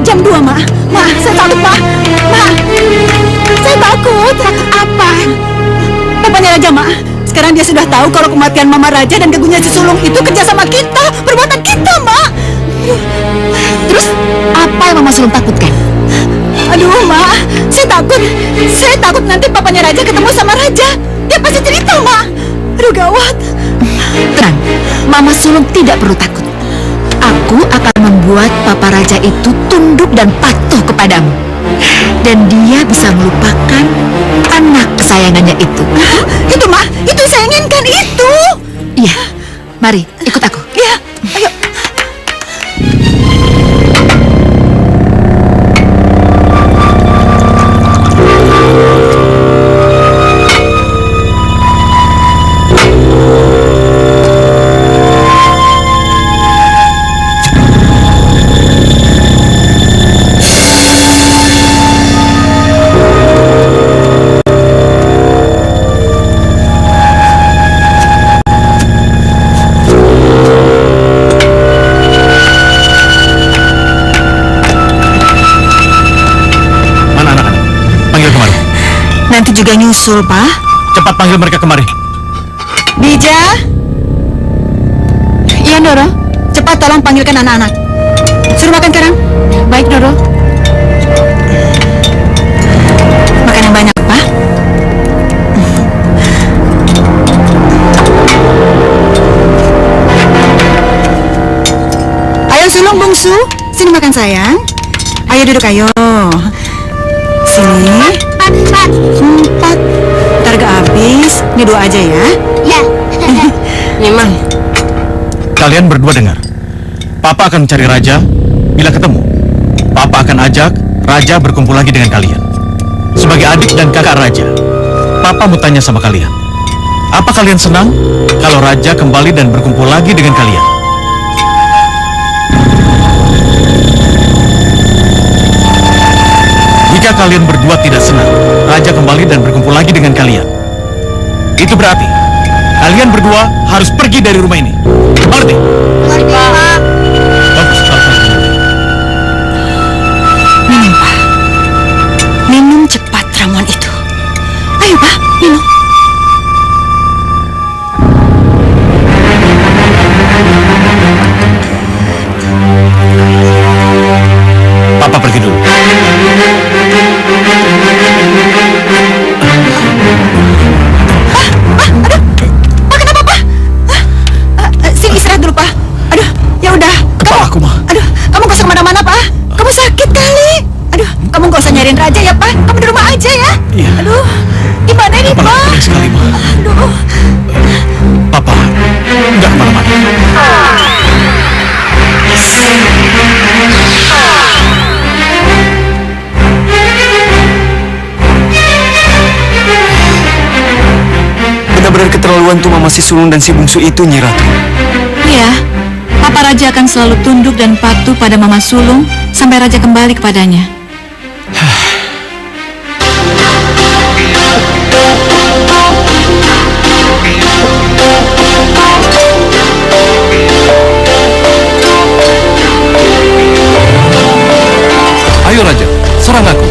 Jam 2, Ma. Ma, saya takut, Ma. Ma, saya takut. Takut apa? Papanya Raja, Ma. Sekarang dia sudah tahu kalau kematian Mama Raja dan gagunya si sulung itu kerja sama kita, perbuatan kita, Ma. Terus, apa yang Mama Sulung takutkan? Aduh, Ma, saya takut nanti papanya Raja ketemu sama Raja. Dia pasti cerita, Ma. Aduh, gawat. Tenang, Mama Sulung tidak perlu takut. Aku akan membuat Papa Raja itu tunduk dan patuh kepadamu. Dan dia bisa melupakan anak kesayangannya itu. Itu, Ma, itu yang saya inginkan, itu. Iya, mari ikut aku. Iya, ayo. Nanti juga nyusul, Pak. Cepat panggil mereka kemari. Bija. Iya, Doro. Cepat tolong panggilkan anak-anak. Suruh makan sekarang. Baik, Doro. Bungsu, sini makan sayang. Ayo duduk, ayo. Sini. 4. Ntar gak habis. Ini 2 aja ya. Ya. Nih, Mah. Kalian berdua dengar. Papa akan mencari Raja. Bila ketemu, Papa akan ajak Raja berkumpul lagi dengan kalian. Sebagai adik dan kakak Raja, Papa mau tanya sama kalian. Apa kalian senang kalau Raja kembali dan berkumpul lagi dengan kalian? Jika kalian berdua tidak senang Raja kembali dan berkumpul lagi dengan kalian, itu berarti kalian berdua harus pergi dari rumah ini. Mengerti? Bagus, kalau kalian mengerti. Minum, Pak. Minum cepat ramuan itu. Ayo, Pak, minum. Papa pergi dulu. Pak, kenapa, Pak? Sini istirahat dulu, Pak. Aduh, ya udah. Kepalaku, Ma. Aduh, kamu gak usah kemana-mana, Pak. Kamu sakit kali. Aduh, kamu gak usah nyariin Raja ya, Pak. Kamu di rumah aja ya. Iya. Aduh, gimana ini, Kepala Pak? pening sekali, Ma. Aduh. Papa nggak kemana-mana. Benar-benar keterlaluan tuh Mama si Sulung dan si Bungsu itu, Nyi Ratu. Iya, Papa Raja akan selalu tunduk dan patuh pada Mama Sulung sampai Raja kembali kepadanya. Ayo Raja, serang aku.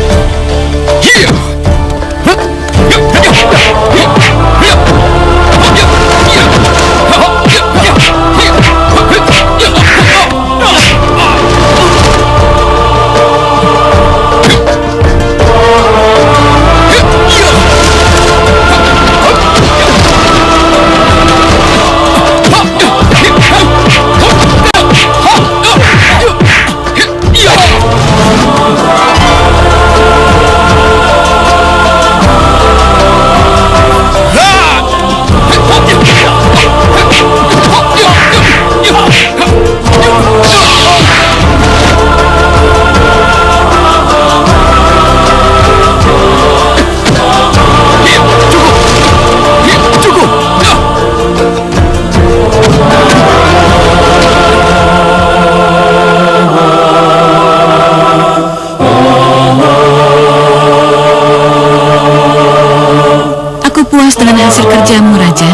Dengan hasil kerjamu, Raja.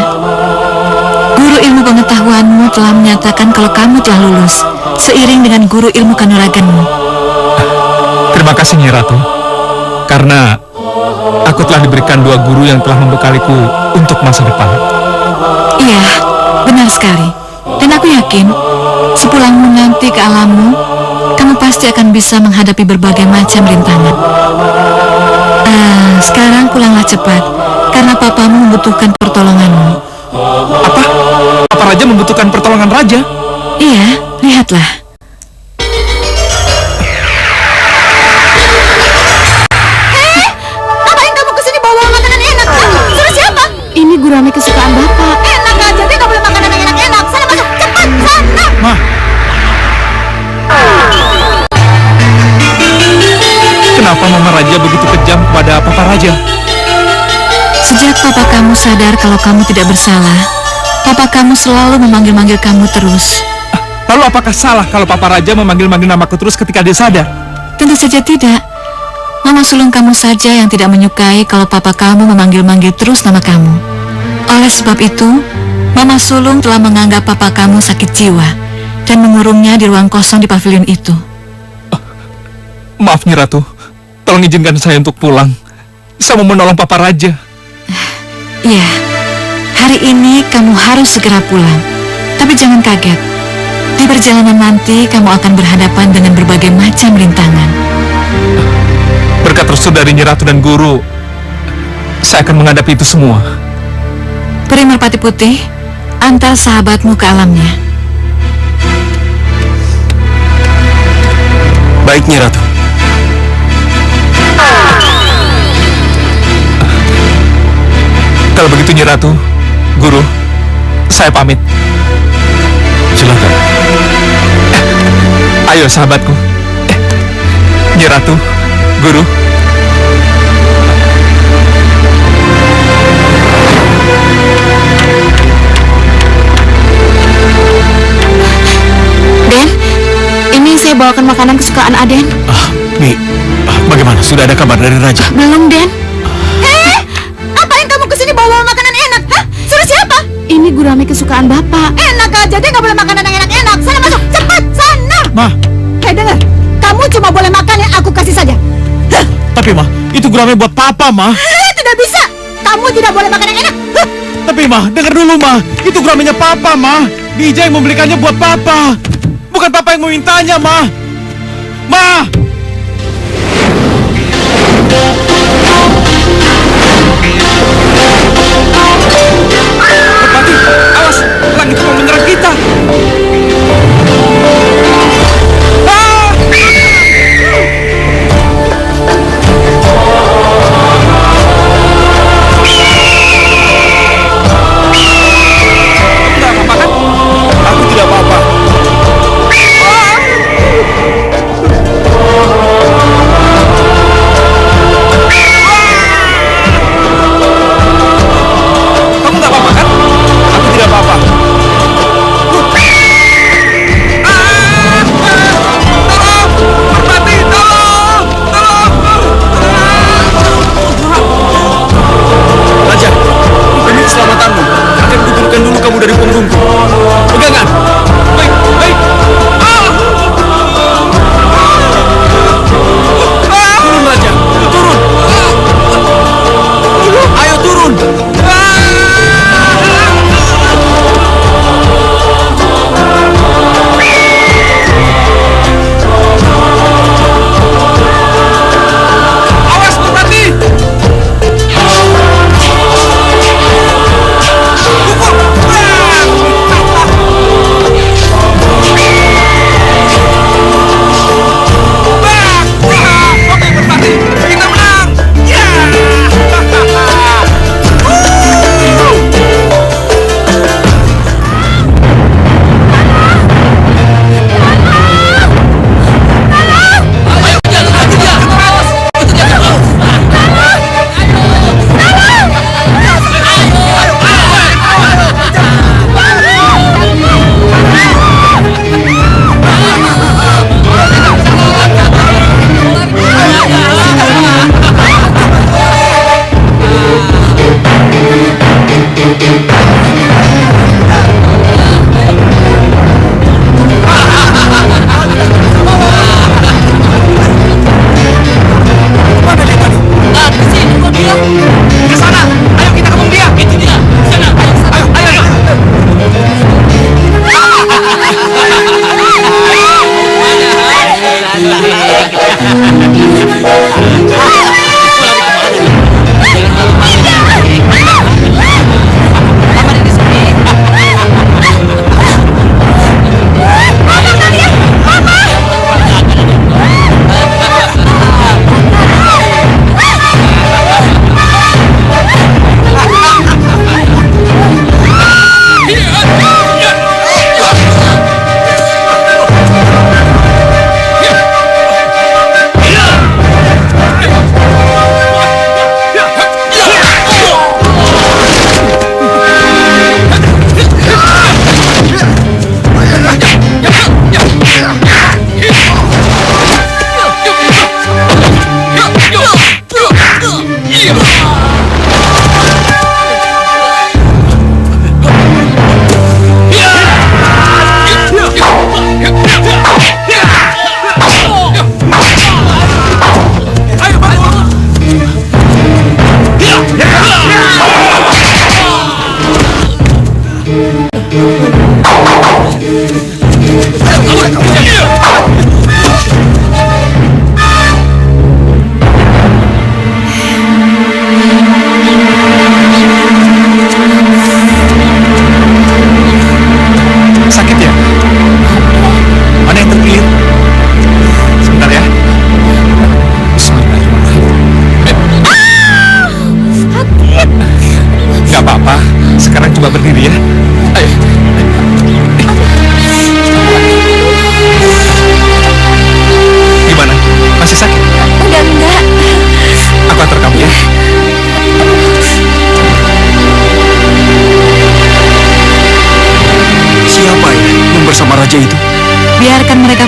Guru ilmu pengetahuanmu telah menyatakan kalau kamu telah lulus, seiring dengan guru ilmu kanuraganmu. Terima kasih Nyi Ratu. Karena aku telah diberikan 2 guru yang telah membekaliku untuk masa depan. Iya, benar sekali. Dan aku yakin, sepulangmu nanti ke alammu, kamu pasti akan bisa menghadapi berbagai macam rintangan. Sekarang pulanglah cepat, karena papamu membutuhkan pertolonganmu. Apa? Apa Raja membutuhkan pertolongan Raja? Iya, lihatlah. Ngapain kamu kesini bawa makanan enak? Suruh siapa? Ini gurame kesukaan Bapak. Enak aja, dia gak boleh makanan yang enak-enak. Sana masuk, cepat, sana. Ma, Kenapa Mama Raja begitu kejam kepada Papa Raja? Sejak papa kamu sadar kalau kamu tidak bersalah, papa kamu selalu memanggil-manggil kamu terus. Lalu apakah salah kalau Papa Raja memanggil-manggil namaku terus ketika dia sadar? Tentu saja tidak. Mama sulung kamu saja yang tidak menyukai kalau papa kamu memanggil-manggil terus nama kamu. Oleh sebab itu, Mama sulung telah menganggap papa kamu sakit jiwa dan mengurungnya di ruang kosong di pavilion itu. Maaf Nyi Ratu, tolong izinkan saya untuk pulang. Saya mau menolong Papa Raja. Iya, hari ini kamu harus segera pulang. Tapi jangan kaget. Di perjalanan nanti kamu akan berhadapan dengan berbagai macam rintangan. Berkat restu dari Nyi Ratu dan Guru, saya akan menghadapi itu semua. Peri Merpati Putih, antar sahabatmu ke alamnya. Baik, Nyi Ratu. Kalau begitu, Nyi Ratu, Guru, saya pamit. Silakan. Ayo, sahabatku. Nyi Ratu, Guru. Den, ini saya bawakan makanan kesukaan Aden. Mi, bagaimana? Sudah ada kabar dari Raja? Belum, Den. Ngapain kamu kesini bawa makanan enak? Hah? Suruh siapa? Ini gurame kesukaan Bapak. Enak aja, dia nggak boleh makanan yang enak-enak. Sana masuk, cepat, sana. Ma, Dengar, kamu cuma boleh makan yang aku kasih saja. tapi Ma, itu gurame buat Papa, Ma. Tidak bisa. Kamu tidak boleh makan yang enak. Tapi Ma, dengar dulu Ma, itu guramenya Papa, Ma. Bija yang membelikannya buat Papa. Bukan Papa yang memintanya, Ma. Ma! Merpati, awas, langit mau menyerang kita. Ah! Enggak apa-apa kan? Aku tidak apa-apa.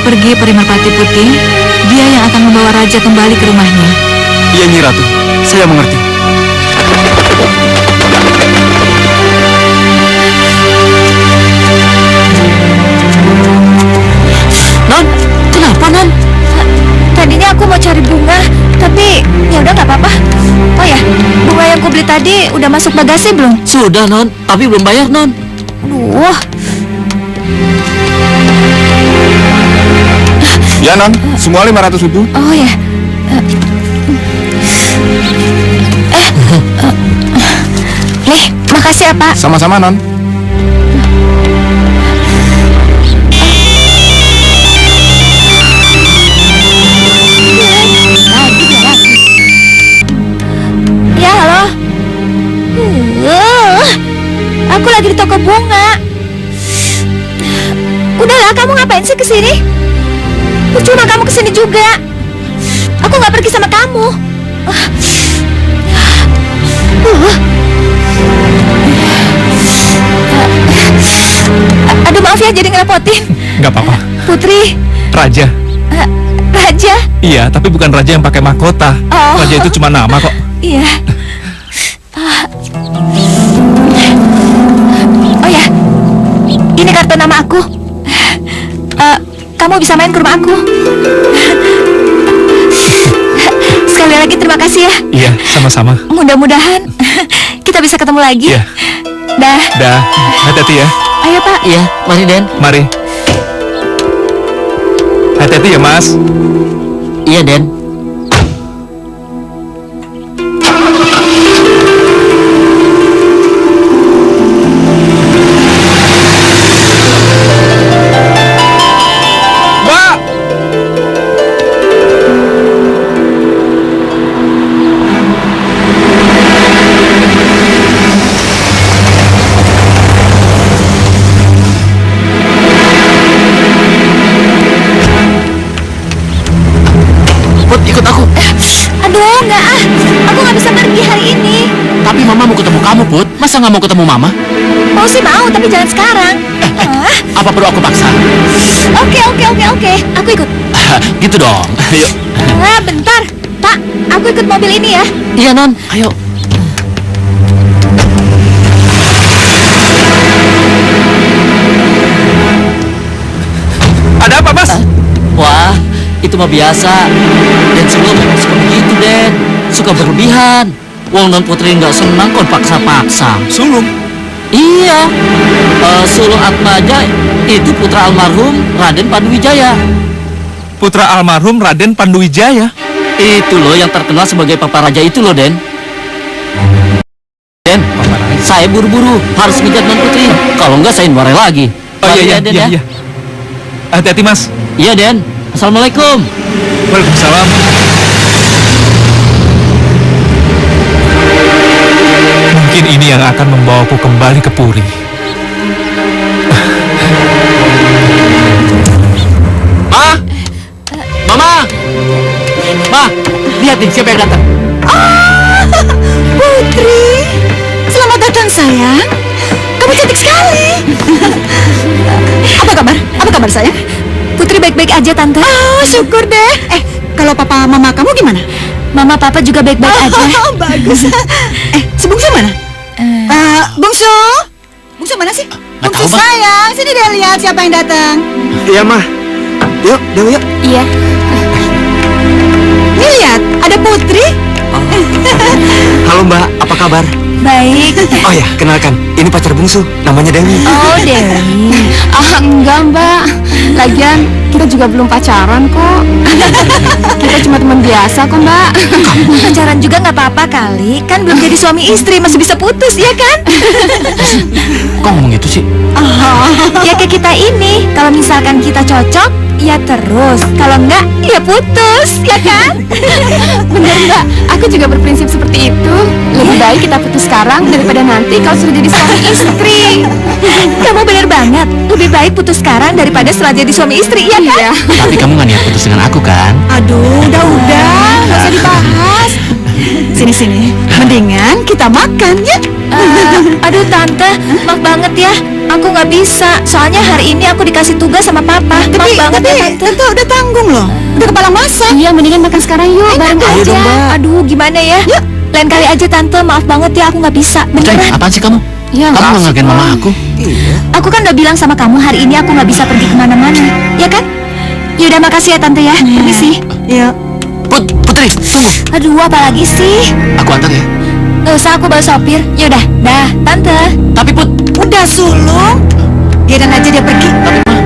pergi, Peri Merpati Putih, dia yang akan membawa raja kembali ke rumahnya. Iya, Nyi Ratu. Saya mengerti. Non, kenapa Non? Tadinya aku mau cari bunga, tapi ya udah nggak apa-apa. Oh ya, bunga yang kubeli tadi udah masuk bagasi belum? Sudah, Non. Tapi belum bayar, Non. Aduh, Ya, Non. Semua 500.000. oh ya. Nih, makasih ya Pak. Sama-sama, Non. Ya, halo. Aku lagi di toko bunga. Udahlah, kamu ngapain sih kesini? Percuma kamu kesini juga. Aku nggak pergi sama kamu. Aduh, maaf ya jadi ngerepotin. Nggak apa-apa. Putri, Raja. Raja. Iya, tapi bukan raja yang pakai mahkota. Oh. Raja itu cuma nama kok. Iya. Oh ya, ini kartu nama aku. Kamu bisa main ke rumah aku. Sekali lagi terima kasih ya. Iya, sama-sama. Mudah-mudahan kita bisa ketemu lagi. Iya. Dah. Dah, hati-hati ya. Ayo Pak. Iya, mari Den. Mari. Hati-hati ya, Mas. Iya, Den. Mbak! Put, ikut aku. Aduh, enggak ah. Aku nggak bisa pergi hari ini. Tapi Mama mau ketemu kamu, Put. Masa nggak mau ketemu Mama? Mau sih mau, tapi jangan sekarang. Apa perlu aku paksa? Oke. Aku ikut. Gitu dong. Ayo. Bentar. Pak, aku ikut mobil ini ya. Iya, Non. Ayo. Ada apa, Mas? Wah, itu mah biasa. Dan sebelum memang suka begitu, Den. Suka berlebihan. Wong Non Putri nggak senang kon paksa-paksa. Sulung. Iya. Sulung Atmaja itu putra almarhum Raden Panduwijaya. Putra almarhum Raden Panduwijaya. Itu loh yang terkenal sebagai Papa Raja itu loh, Den. Den, saya buru-buru harus ngejar Non Putri. Kalau enggak saya nuarai lagi. Oh Mari iya, ya, Den, iya, ya. iya. Hati-hati, Mas. Iya, Den. Assalamualaikum. Waalaikumsalam. Mungkin ini yang akan membawaku kembali ke Puri. Ma! Mama! Ma, lihat nih siapa yang datang. Putri, selamat datang sayang. Kamu cantik sekali. Apa kabar? Apa kabar sayang? Putri baik-baik aja, Tante. Oh, syukur deh. Kalau papa mama kamu gimana? Mama Papa juga baik-baik aja. Bagus. Si Bungsu mana? Bungsu? Bungsu mana sih? Nggak Bungsu tahu, Ma. sayang, sini deh lihat siapa yang datang. Iya, Mah. Yuk, Dewi, yuk. Iya. Nih lihat, ada Putri. Halo, Mbak. Apa kabar? Baik. Oh ya, kenalkan. Ini pacar bungsu. Namanya Dewi. Oh, Dewi. Enggak, Mbak. Lagian kita juga belum pacaran kok. Kita cuma teman biasa kok, Mbak. Pacaran juga nggak apa-apa kali. Kan belum jadi suami istri, masih bisa putus, ya kan? Kok ngomong gitu sih? Ya kayak kita ini. Kalau misalkan kita cocok, ya terus. Kalau enggak, ya putus, ya kan? Bener, Mbak. Aku juga berprinsip seperti itu. Lebih baik kita putus sekarang daripada nanti kalau sudah jadi suami istri. Kamu bener banget. Lebih baik putus sekarang daripada setelah jadi suami istri, ya kan? Iya. Tapi kamu nggak niat putus dengan aku kan? Aduh, udah, nggak usah dibahas. Sini. Mendingan kita makan ya. Aduh Tante, maaf banget ya. Aku nggak bisa. Soalnya hari ini aku dikasih tugas sama Papa. Maaf banget ya Tante. Tante udah tanggung loh. Udah kepala masak. Iya, mendingan makan sekarang yuk, bareng ayo aja. dong, Mbak. Aduh, gimana ya? Yuk. Lain kali aja Tante, maaf banget ya aku nggak bisa. Putri, Beneran. apaan sih kamu? Ya, Kamu nggak ngergain mama aku? Aku kan udah bilang sama kamu hari ini aku nggak bisa pergi kemana-mana, ya kan? Yaudah, makasih ya Tante ya. Permisi. Yuk. Putri, tunggu. Aduh, apa lagi sih? Aku antar ya. Nggak usah, aku bawa sopir. Yaudah, dah, Tante. Tapi Put, Udah Sulung. Biarin aja dia pergi.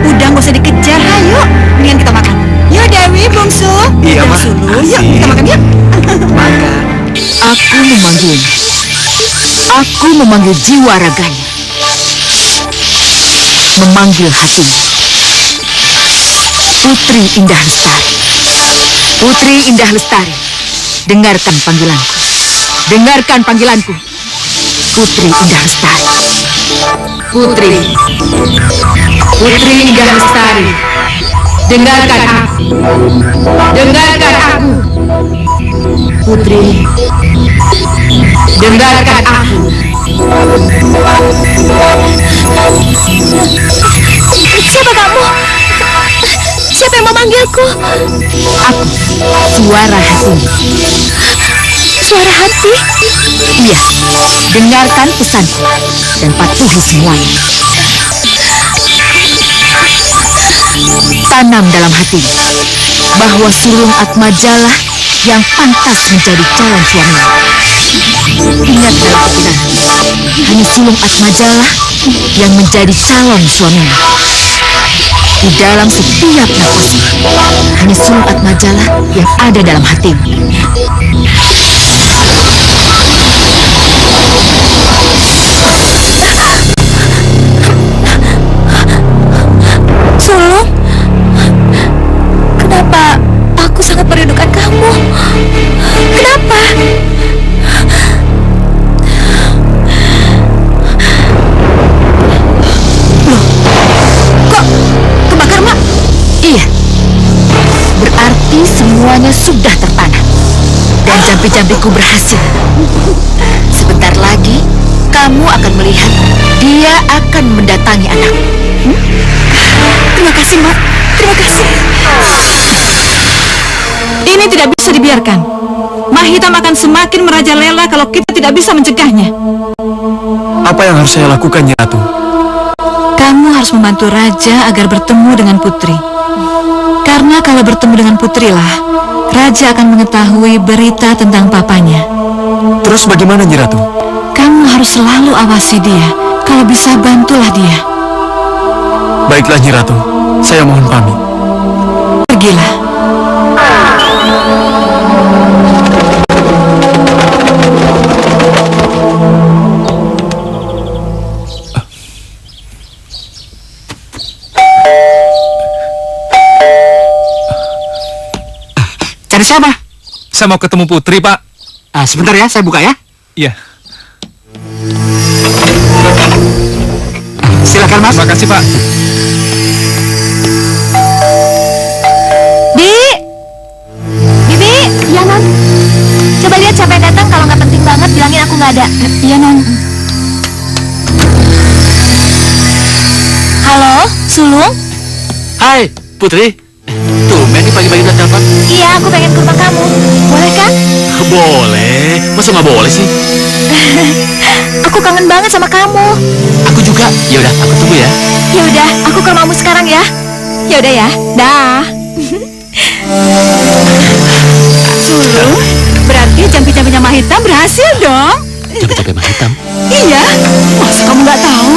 Udah nggak usah dikejar. Ayo, mendingan kita makan. Yuk Dewi, Bungsu. Iya, Udah, Ma. Sulung. Yuk, Asik. kita makan yuk. Aku memanggilnya. Aku memanggil jiwa raganya. Memanggil hatinya. Putri Indah Lestari. Putri Indah Lestari. Dengarkan panggilanku. Dengarkan panggilanku. Putri Indah Lestari. Putri. Putri Indah Lestari. Dengarkan aku. Dengarkan aku. Putri. Dengarkan aku. Siapa kamu? Siapa yang memanggilku? Aku, suara hati. Suara hati? Iya, dengarkan pesanku dan patuhi semuanya. Tanam dalam hati bahwa Sulung Atmajalah yang pantas menjadi calon suaminya. Ingat dalam pikiran, hanya Sulung Atmajalah yang menjadi calon suaminya. Di dalam setiap nafasnya, hanya Sulung Atmajalah yang ada dalam hatimu. Sulung, kenapa aku sangat merindukan kamu? Kenapa? Kebakar, Mak? Iya. Berarti semuanya sudah terpanah. Dan jampi-jampiku berhasil. Sebentar lagi, kamu akan melihat dia akan mendatangi anakku. Terima kasih, Mak. Terima kasih. Ini tidak bisa dibiarkan. Mahitam akan semakin merajalela kalau kita tidak bisa mencegahnya. Apa yang harus saya lakukan, Nyi Ratu? Kamu harus membantu Raja agar bertemu dengan Putri. Karena kalau bertemu dengan Putrilah, Raja akan mengetahui berita tentang papanya. Terus bagaimana, Nyi Ratu? Kamu harus selalu awasi dia. Kalau bisa, bantulah dia. Baiklah, Nyi Ratu. Saya mohon pamit. Pergilah. Cari siapa? Saya mau ketemu Putri, Pak. Sebentar ya, saya buka ya. Iya. Silakan Mas. Terima kasih, Pak. Bibi, iya Non. Coba lihat siapa yang datang. Kalau nggak penting banget, bilangin aku nggak ada. Iya Non. Halo, Sulung? Hai, Putri. Tumben nih pagi-pagi udah telepon. Iya, aku pengen ke rumah kamu. Boleh kan? Boleh. Masa nggak boleh sih? Aku kangen banget sama kamu. Aku juga. Ya udah, aku tunggu ya. Ya udah, aku ke rumahmu sekarang ya. Ya udah ya. Dah. Sulung, berarti jampi-jampinya Mahitam berhasil dong. Capek-capek mah hitam. Iya, masa kamu nggak tahu?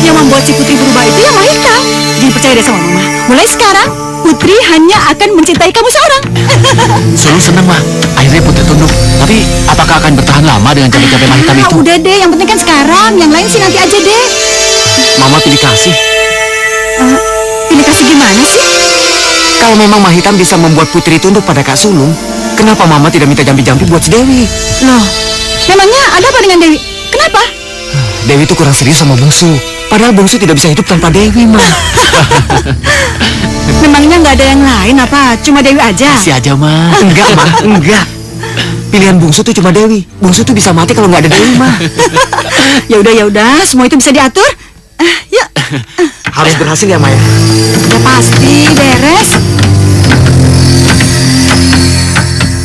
Yang membuat si Putri berubah itu yang Mahitam. Jadi percaya deh sama Mama. Mulai sekarang, Putri hanya akan mencintai kamu seorang. Sulung seneng mah. Akhirnya Putri tunduk. Tapi apakah akan bertahan lama dengan capek-capek mah hitam itu? Udah deh, yang penting kan sekarang. Yang lain sih nanti aja deh. Mama pilih kasih. Pilih kasih gimana sih? Kalau memang Mahitam bisa membuat Putri tunduk pada Kak Sulung, kenapa Mama tidak minta jampi-jampi buat si Dewi? Loh, memangnya ada apa dengan Dewi? Kenapa? Dewi itu kurang serius sama Bungsu. Padahal Bungsu tidak bisa hidup tanpa Dewi, Ma. Memangnya nggak ada yang lain apa? Cuma Dewi aja? Kasih aja mah. Enggak, Ma. Enggak. pilihan bungsu tuh cuma Dewi. Bungsu tuh bisa mati kalau nggak ada Dewi, mah. Ya udah, semua itu bisa diatur. Yuk. Harus berhasil ya, Maya. Ya pasti beres.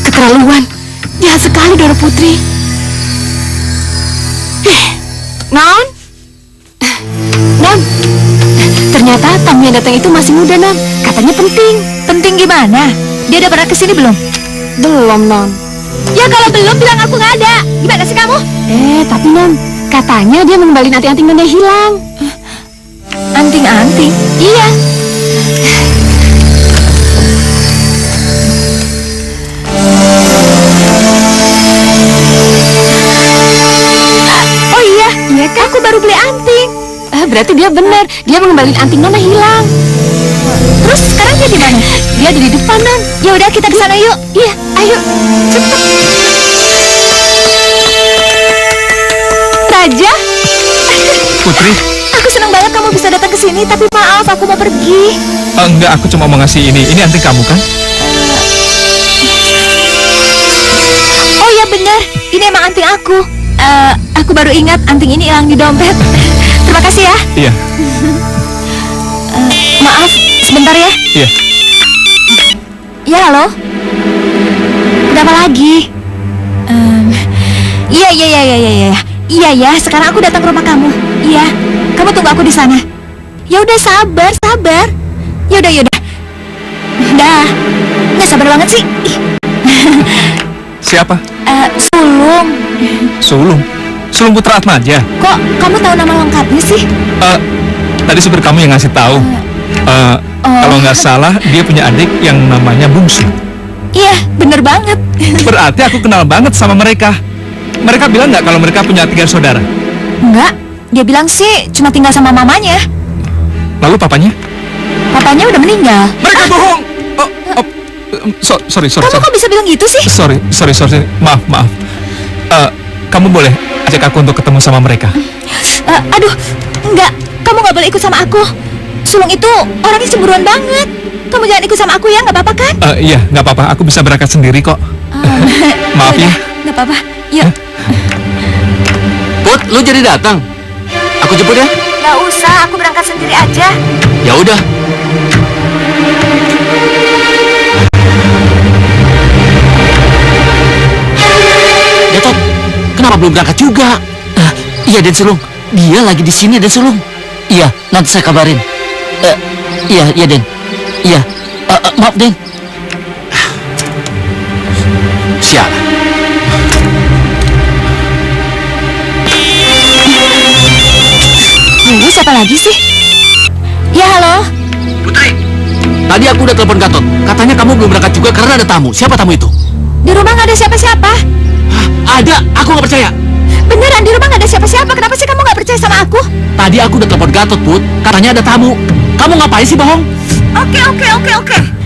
Keterlaluan. Jahat sekali Doro Putri. Non? Non? Ternyata tamu yang datang itu masih muda, Non. Katanya penting. Penting gimana? Dia udah pernah kesini belum? Belum, Non. Ya kalau belum bilang aku nggak ada. Gimana sih kamu? Tapi Non, katanya dia mengembalikan anting-anting Non yang hilang. Anting-anting? Iya. Oh iya kan? Aku baru beli anting. Berarti dia benar. Dia mengembalikan anting Non yang hilang. Terus sekarang dia di mana? Dia ada di depan, Non. Ya udah kita ke sana yuk. Iya, ayo. Cepat. Raja, Putri, aku senang banget kamu bisa datang ke sini. Tapi maaf, aku mau pergi. enggak, aku cuma mau ngasih ini. Ini anting kamu kan? Oh ya benar, ini emang anting aku. Aku baru ingat anting ini hilang di dompet. Terima kasih ya. Iya, Maaf, sebentar ya. iya. Ya halo. Ada apa lagi? Iya ya. Sekarang aku datang ke rumah kamu. Iya. Kamu tunggu aku di sana. Ya udah sabar. Ya udah. Dah. Nggak sabar banget sih. Siapa? Sulung. Sulung. Sulung Putra Atmaja. Kok kamu tahu nama lengkapnya sih? Tadi supir kamu yang ngasih tahu. Kalau nggak salah, dia punya adik yang namanya Bungsu. Iya, bener banget. Berarti aku kenal banget sama mereka. Mereka bilang nggak kalau mereka punya 3 saudara? Enggak, dia bilang sih cuma tinggal sama mamanya. Lalu papanya? Papanya udah meninggal. Mereka bohong. Sorry. Kamu kok bisa bilang gitu sih? Sorry. Maaf. Kamu boleh ajak aku untuk ketemu sama mereka. Aduh, enggak. Kamu nggak boleh ikut sama aku. Sulung itu orangnya cemburuan banget. Kamu jangan ikut sama aku ya, nggak apa-apa kan? Iya, nggak apa-apa. Aku bisa berangkat sendiri kok. Maaf ya. Nggak apa-apa. Yuk. Put, lu jadi datang? Aku jemput ya? Nggak usah, aku berangkat sendiri aja. Ya udah. Gatot, kenapa belum berangkat juga? Iya, Den Sulung. Dia lagi di sini, Den Sulung. Iya, nanti saya kabarin. Iya, Den. Iya. Maaf, Den. Sialan. Ini siapa lagi sih? Ya halo. Putri, tadi aku udah telepon Gatot. Katanya kamu belum berangkat juga karena ada tamu. Siapa tamu itu? Di rumah nggak ada siapa-siapa. Ada, aku nggak percaya. Beneran di rumah nggak ada siapa-siapa. Kenapa sih kamu nggak percaya sama aku? Tadi aku udah telepon Gatot, Put. Katanya ada tamu. Kamu ngapain sih bohong? Oke.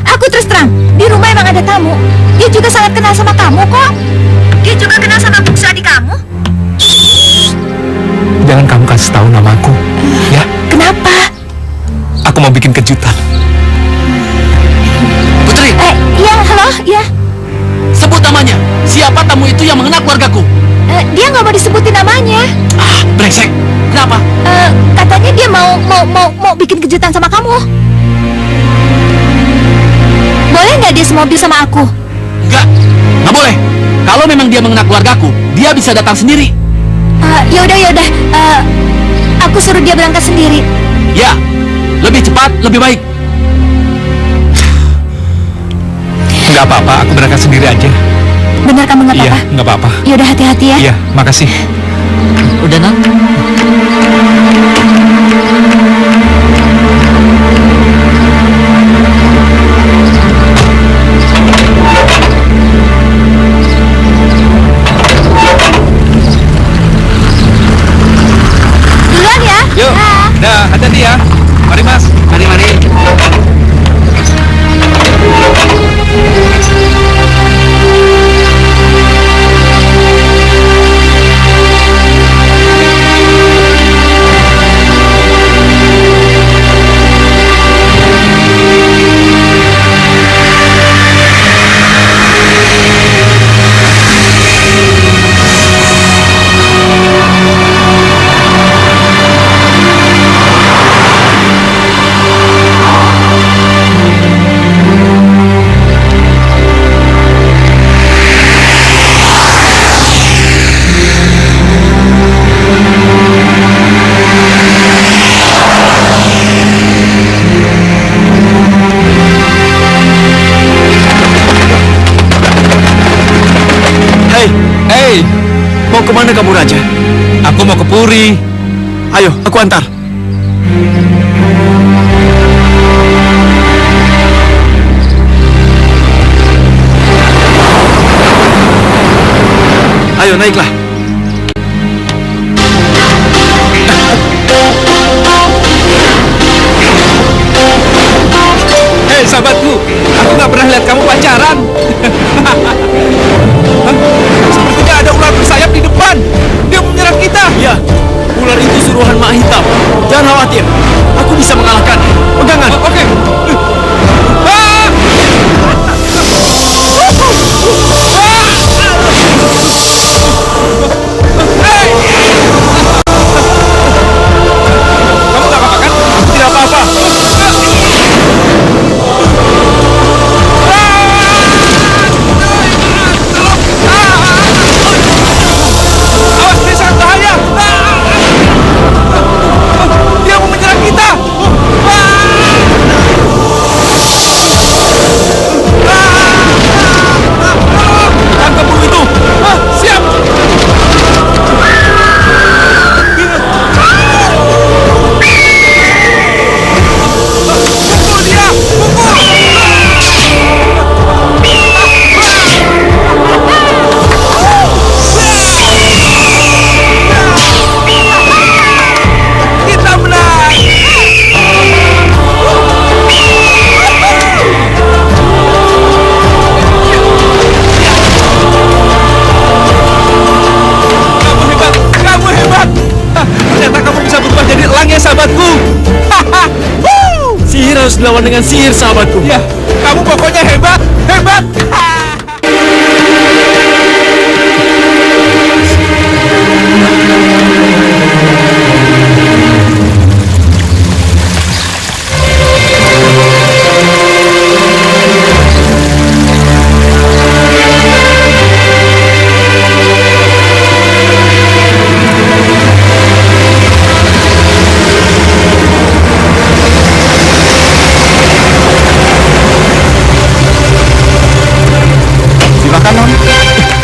Aku terus terang, di rumah emang ada tamu. Dia juga sangat kenal sama kamu kok. Dia juga kenal sama bungsu adik kamu. Jangan kamu kasih tahu namaku, ya? Kenapa? Aku mau bikin kejutan. Putri, Iya, halo, iya. sebut namanya. Siapa tamu itu yang mengenal keluargaku? Dia nggak mau disebutin namanya. Brengsek. Kenapa? Katanya dia mau bikin kejutan sama kamu. Boleh nggak dia semobil sama aku? Nggak boleh. Kalau memang dia mengenal keluargaku, dia bisa datang sendiri. Ya udah. Aku suruh dia berangkat sendiri. Ya, lebih cepat, lebih baik. Nggak apa-apa, aku berangkat sendiri aja. Benar kamu nggak Iya, apa-apa? nggak apa-apa. Ya udah hati-hati ya. Iya, makasih. Udah, Nan? Duluan ya. Yuk, dah, hati-hati ya. Mari, Mas. Mari. Hei, mau kemana kamu Raja? Aku mau ke Puri. Ayo, aku antar. Ayo, naiklah. Hei sahabatku, aku nggak pernah lihat kamu pacaran. Hah? Sepertinya ada ular bersayap di depan. Dia menyerang kita. Ya, ular itu suruhan Mak Hitam. Jangan khawatir, aku bisa mengalahkan. Pegangan. Oke. Ah! Hei! Kamu nggak apa-apa kan? Tidak apa-apa. Awas, dia sangat bahaya. Dia mau menyerang kita. Tangkap burung itu. Siap. Pukul dia. Pukul. Kita menang. Kamu hebat. Kamu hebat. Hah, ternyata kamu bisa berubah jadi elang ya sahabatku. Hahaha. Woo. Sihir harus dilawan dengan sihir, sahabatku. Ya, kamu pokoknya hebat. Hebat. Silakan, Non.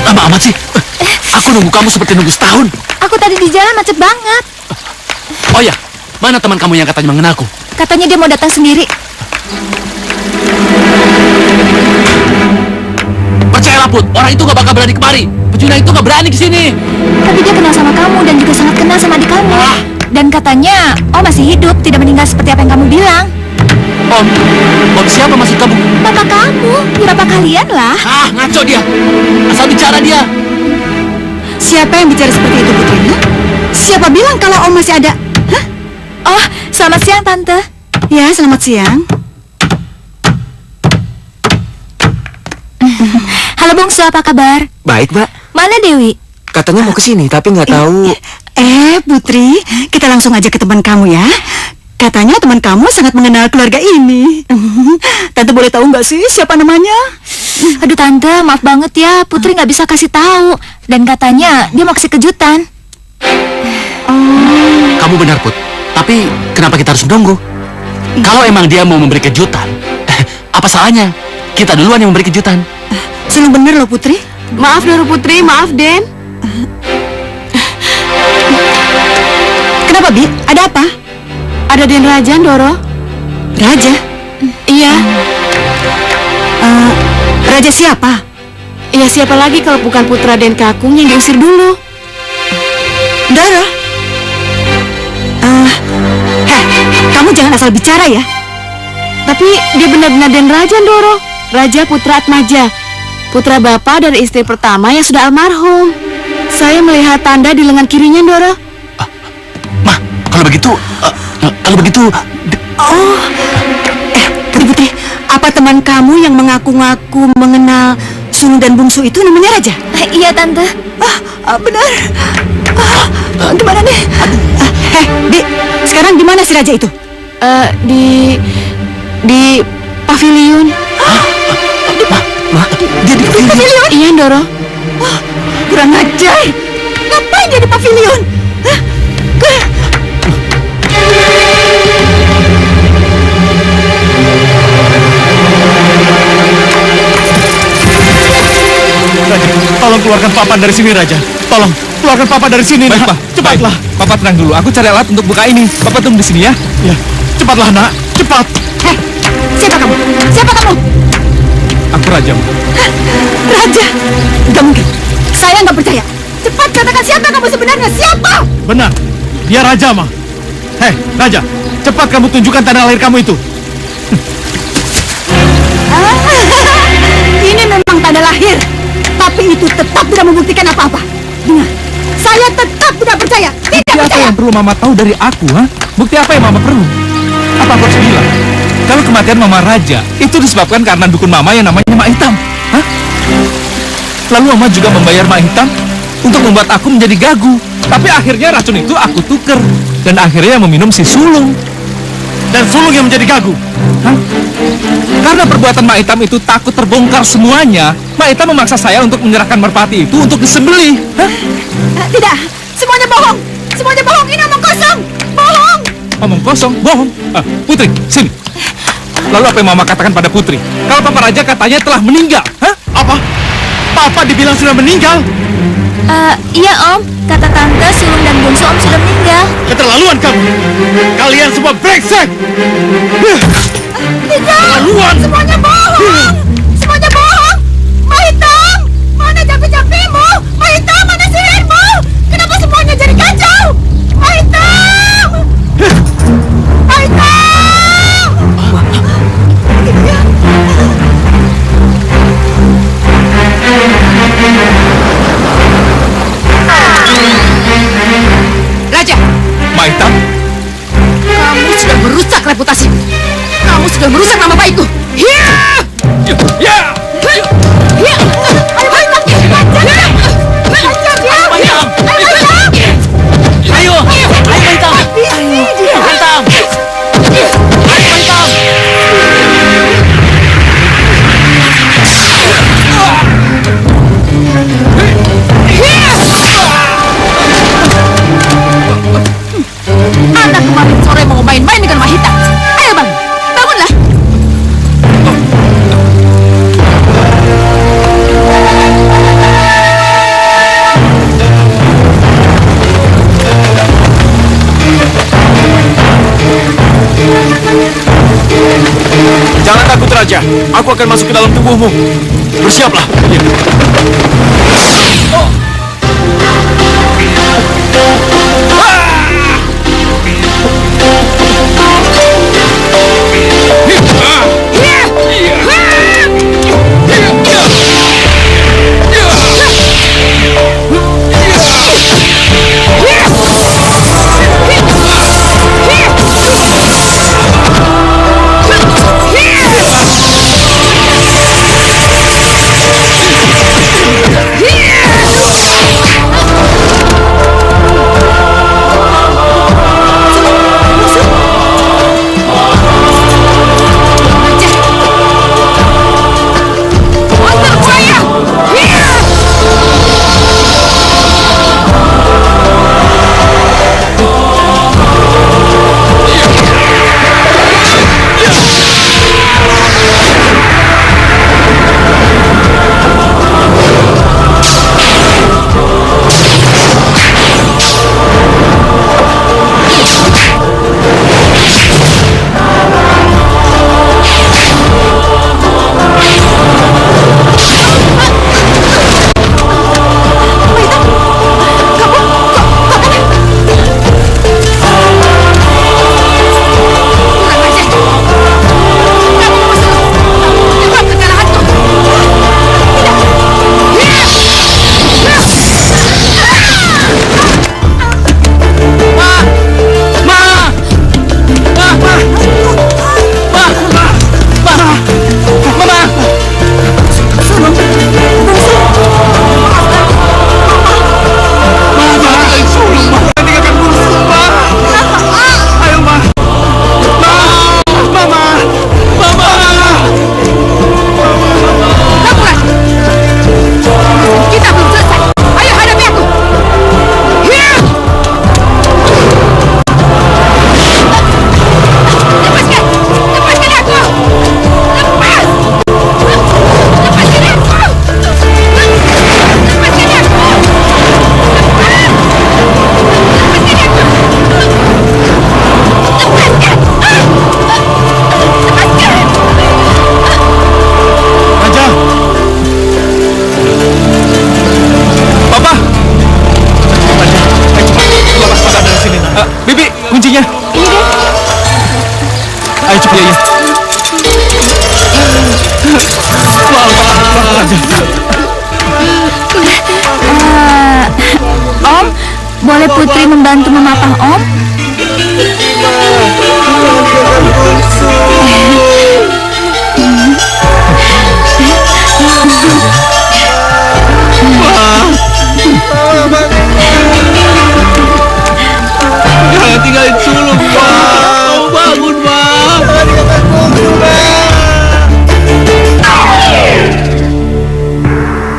Lama amat sih. Aku nunggu kamu seperti nunggu setahun. Aku tadi di jalan macet banget. Oh ya, mana teman kamu yang katanya mengenalku? Katanya dia mau datang sendiri. Percayalah Put, orang itu gak bakal berani kemari. Pecunda itu gak berani kesini. Tapi dia kenal sama kamu dan juga sangat kenal sama adik kamu. Dan katanya, oh masih hidup, tidak meninggal seperti apa yang kamu bilang. Om siapa maksud kamu? Bapak kamu, ya bapak kalian lah. Ah, ngaco dia. Asal bicara dia. Siapa yang bicara seperti itu, Putri? Hah? Siapa bilang kalau Om masih ada? Hah? Oh, selamat siang Tante. Ya, selamat siang. Halo Bungsu, apa kabar? Baik, Mbak. Mana Dewi? Katanya mau kesini, tapi nggak tahu. Putri, kita langsung aja ke teman kamu ya. Katanya teman kamu sangat mengenal keluarga ini. Tante boleh tahu nggak sih siapa namanya? Aduh Tante, maaf banget ya, Putri nggak bisa kasih tahu. Dan katanya dia mau kasih kejutan. Kamu benar Put. Tapi kenapa kita harus menunggu? Kalau emang dia mau memberi kejutan, apa salahnya? Kita duluan yang memberi kejutan. Selalu bener loh Putri. Maaf Doro Putri, maaf Den. Kenapa Bi? Ada apa? Ada Den Rajan Doro. Raja? Iya. Raja siapa? Iya siapa lagi kalau bukan putra Den Kakung yang diusir dulu. Dara? Kamu jangan asal bicara ya. Tapi dia benar-benar Den Rajan Doro. Raja Putra Atmaja, putra bapak dari istri pertama yang sudah almarhum. Saya melihat tanda di lengan kirinya Doro. Mah, kalau begitu, Putri, apa teman kamu yang mengaku-ngaku mengenal Sunu dan Bungsu itu namanya Raja? Iya Tante. Benar. Gimana nih? Bi, sekarang di mana si Raja itu? Di pavilion. dia di Pavilion? Iya Doro. Kurang ajar. Ngapain dia di pavilion? Tolong keluarkan Papa dari sini, Raja. Tolong, keluarkan Papa dari sini, Baik, Nak. Pak. Cepatlah. Baik. Papa tenang dulu. Aku cari alat untuk buka ini. Papa tunggu di sini ya. Ya, cepatlah, Nak. Cepat. Hei, siapa kamu? Siapa kamu? Aku Raja. Raja, nggak mungkin. Saya nggak percaya. Cepat katakan siapa kamu sebenarnya? Siapa? Benar, dia Raja, Ma. Hei, Raja, cepat kamu tunjukkan tanda lahir kamu itu. Ini memang tanda lahir, tapi itu tetap tidak membuktikan apa-apa. Dengar, saya tetap tidak percaya. Tidak Bukti apa percaya. yang perlu Mama tahu dari aku, ha? Bukti apa yang Mama perlu? Apa aku harus bilang? Kalau kematian Mama Raja itu disebabkan karena dukun Mama yang namanya Mak Hitam, hah? Lalu Mama juga membayar Mak Hitam untuk membuat aku menjadi gagu. Tapi akhirnya racun itu aku tuker dan akhirnya meminum si sulung. Dan sulung yang menjadi gagu. Hah? Karena perbuatan Mak Hitam itu takut terbongkar semuanya, Mak Hitam memaksa saya untuk menyerahkan merpati itu untuk disembelih. Hah? Tidak, semuanya bohong. Semuanya bohong. Ini omong kosong. Bohong. Omong kosong, bohong. Putri, sini. Lalu apa yang Mama katakan pada Putri? Kalau Papa Raja katanya telah meninggal, hah? Apa? Papa dibilang sudah meninggal? Iya Om, kata Tante, Sulung dan Bungsu Om sudah meninggal. Keterlaluan kamu. Kalian semua brengsek. Tidak. Keterlaluan. Semuanya bohong. Semuanya bohong. Mahitam, mana jampi-jampimu? Mahitam, mana sihirmu? Kenapa semuanya jadi kacau? Mahitam. Mahitam. Raja, Mak Hitam? kamu sudah merusak reputasiku. Kamu sudah merusak nama baikku. Hiya! Ya! Hiya! Ayo Mahitam, hajar dia. Hajar dia. Ayo, ayo, ayo, Hitam. Habisi dia. Hitam. Ayo, Hitam. Anak kemarin sore mau main-main dengan Mahita. Ayo bangun, bangunlah. Jangan takut, Raja. Aku akan masuk ke dalam tubuhmu. Bersiaplah. Hiya! iya. Maaf, Raja. Om, boleh Putri membantu memapah Om?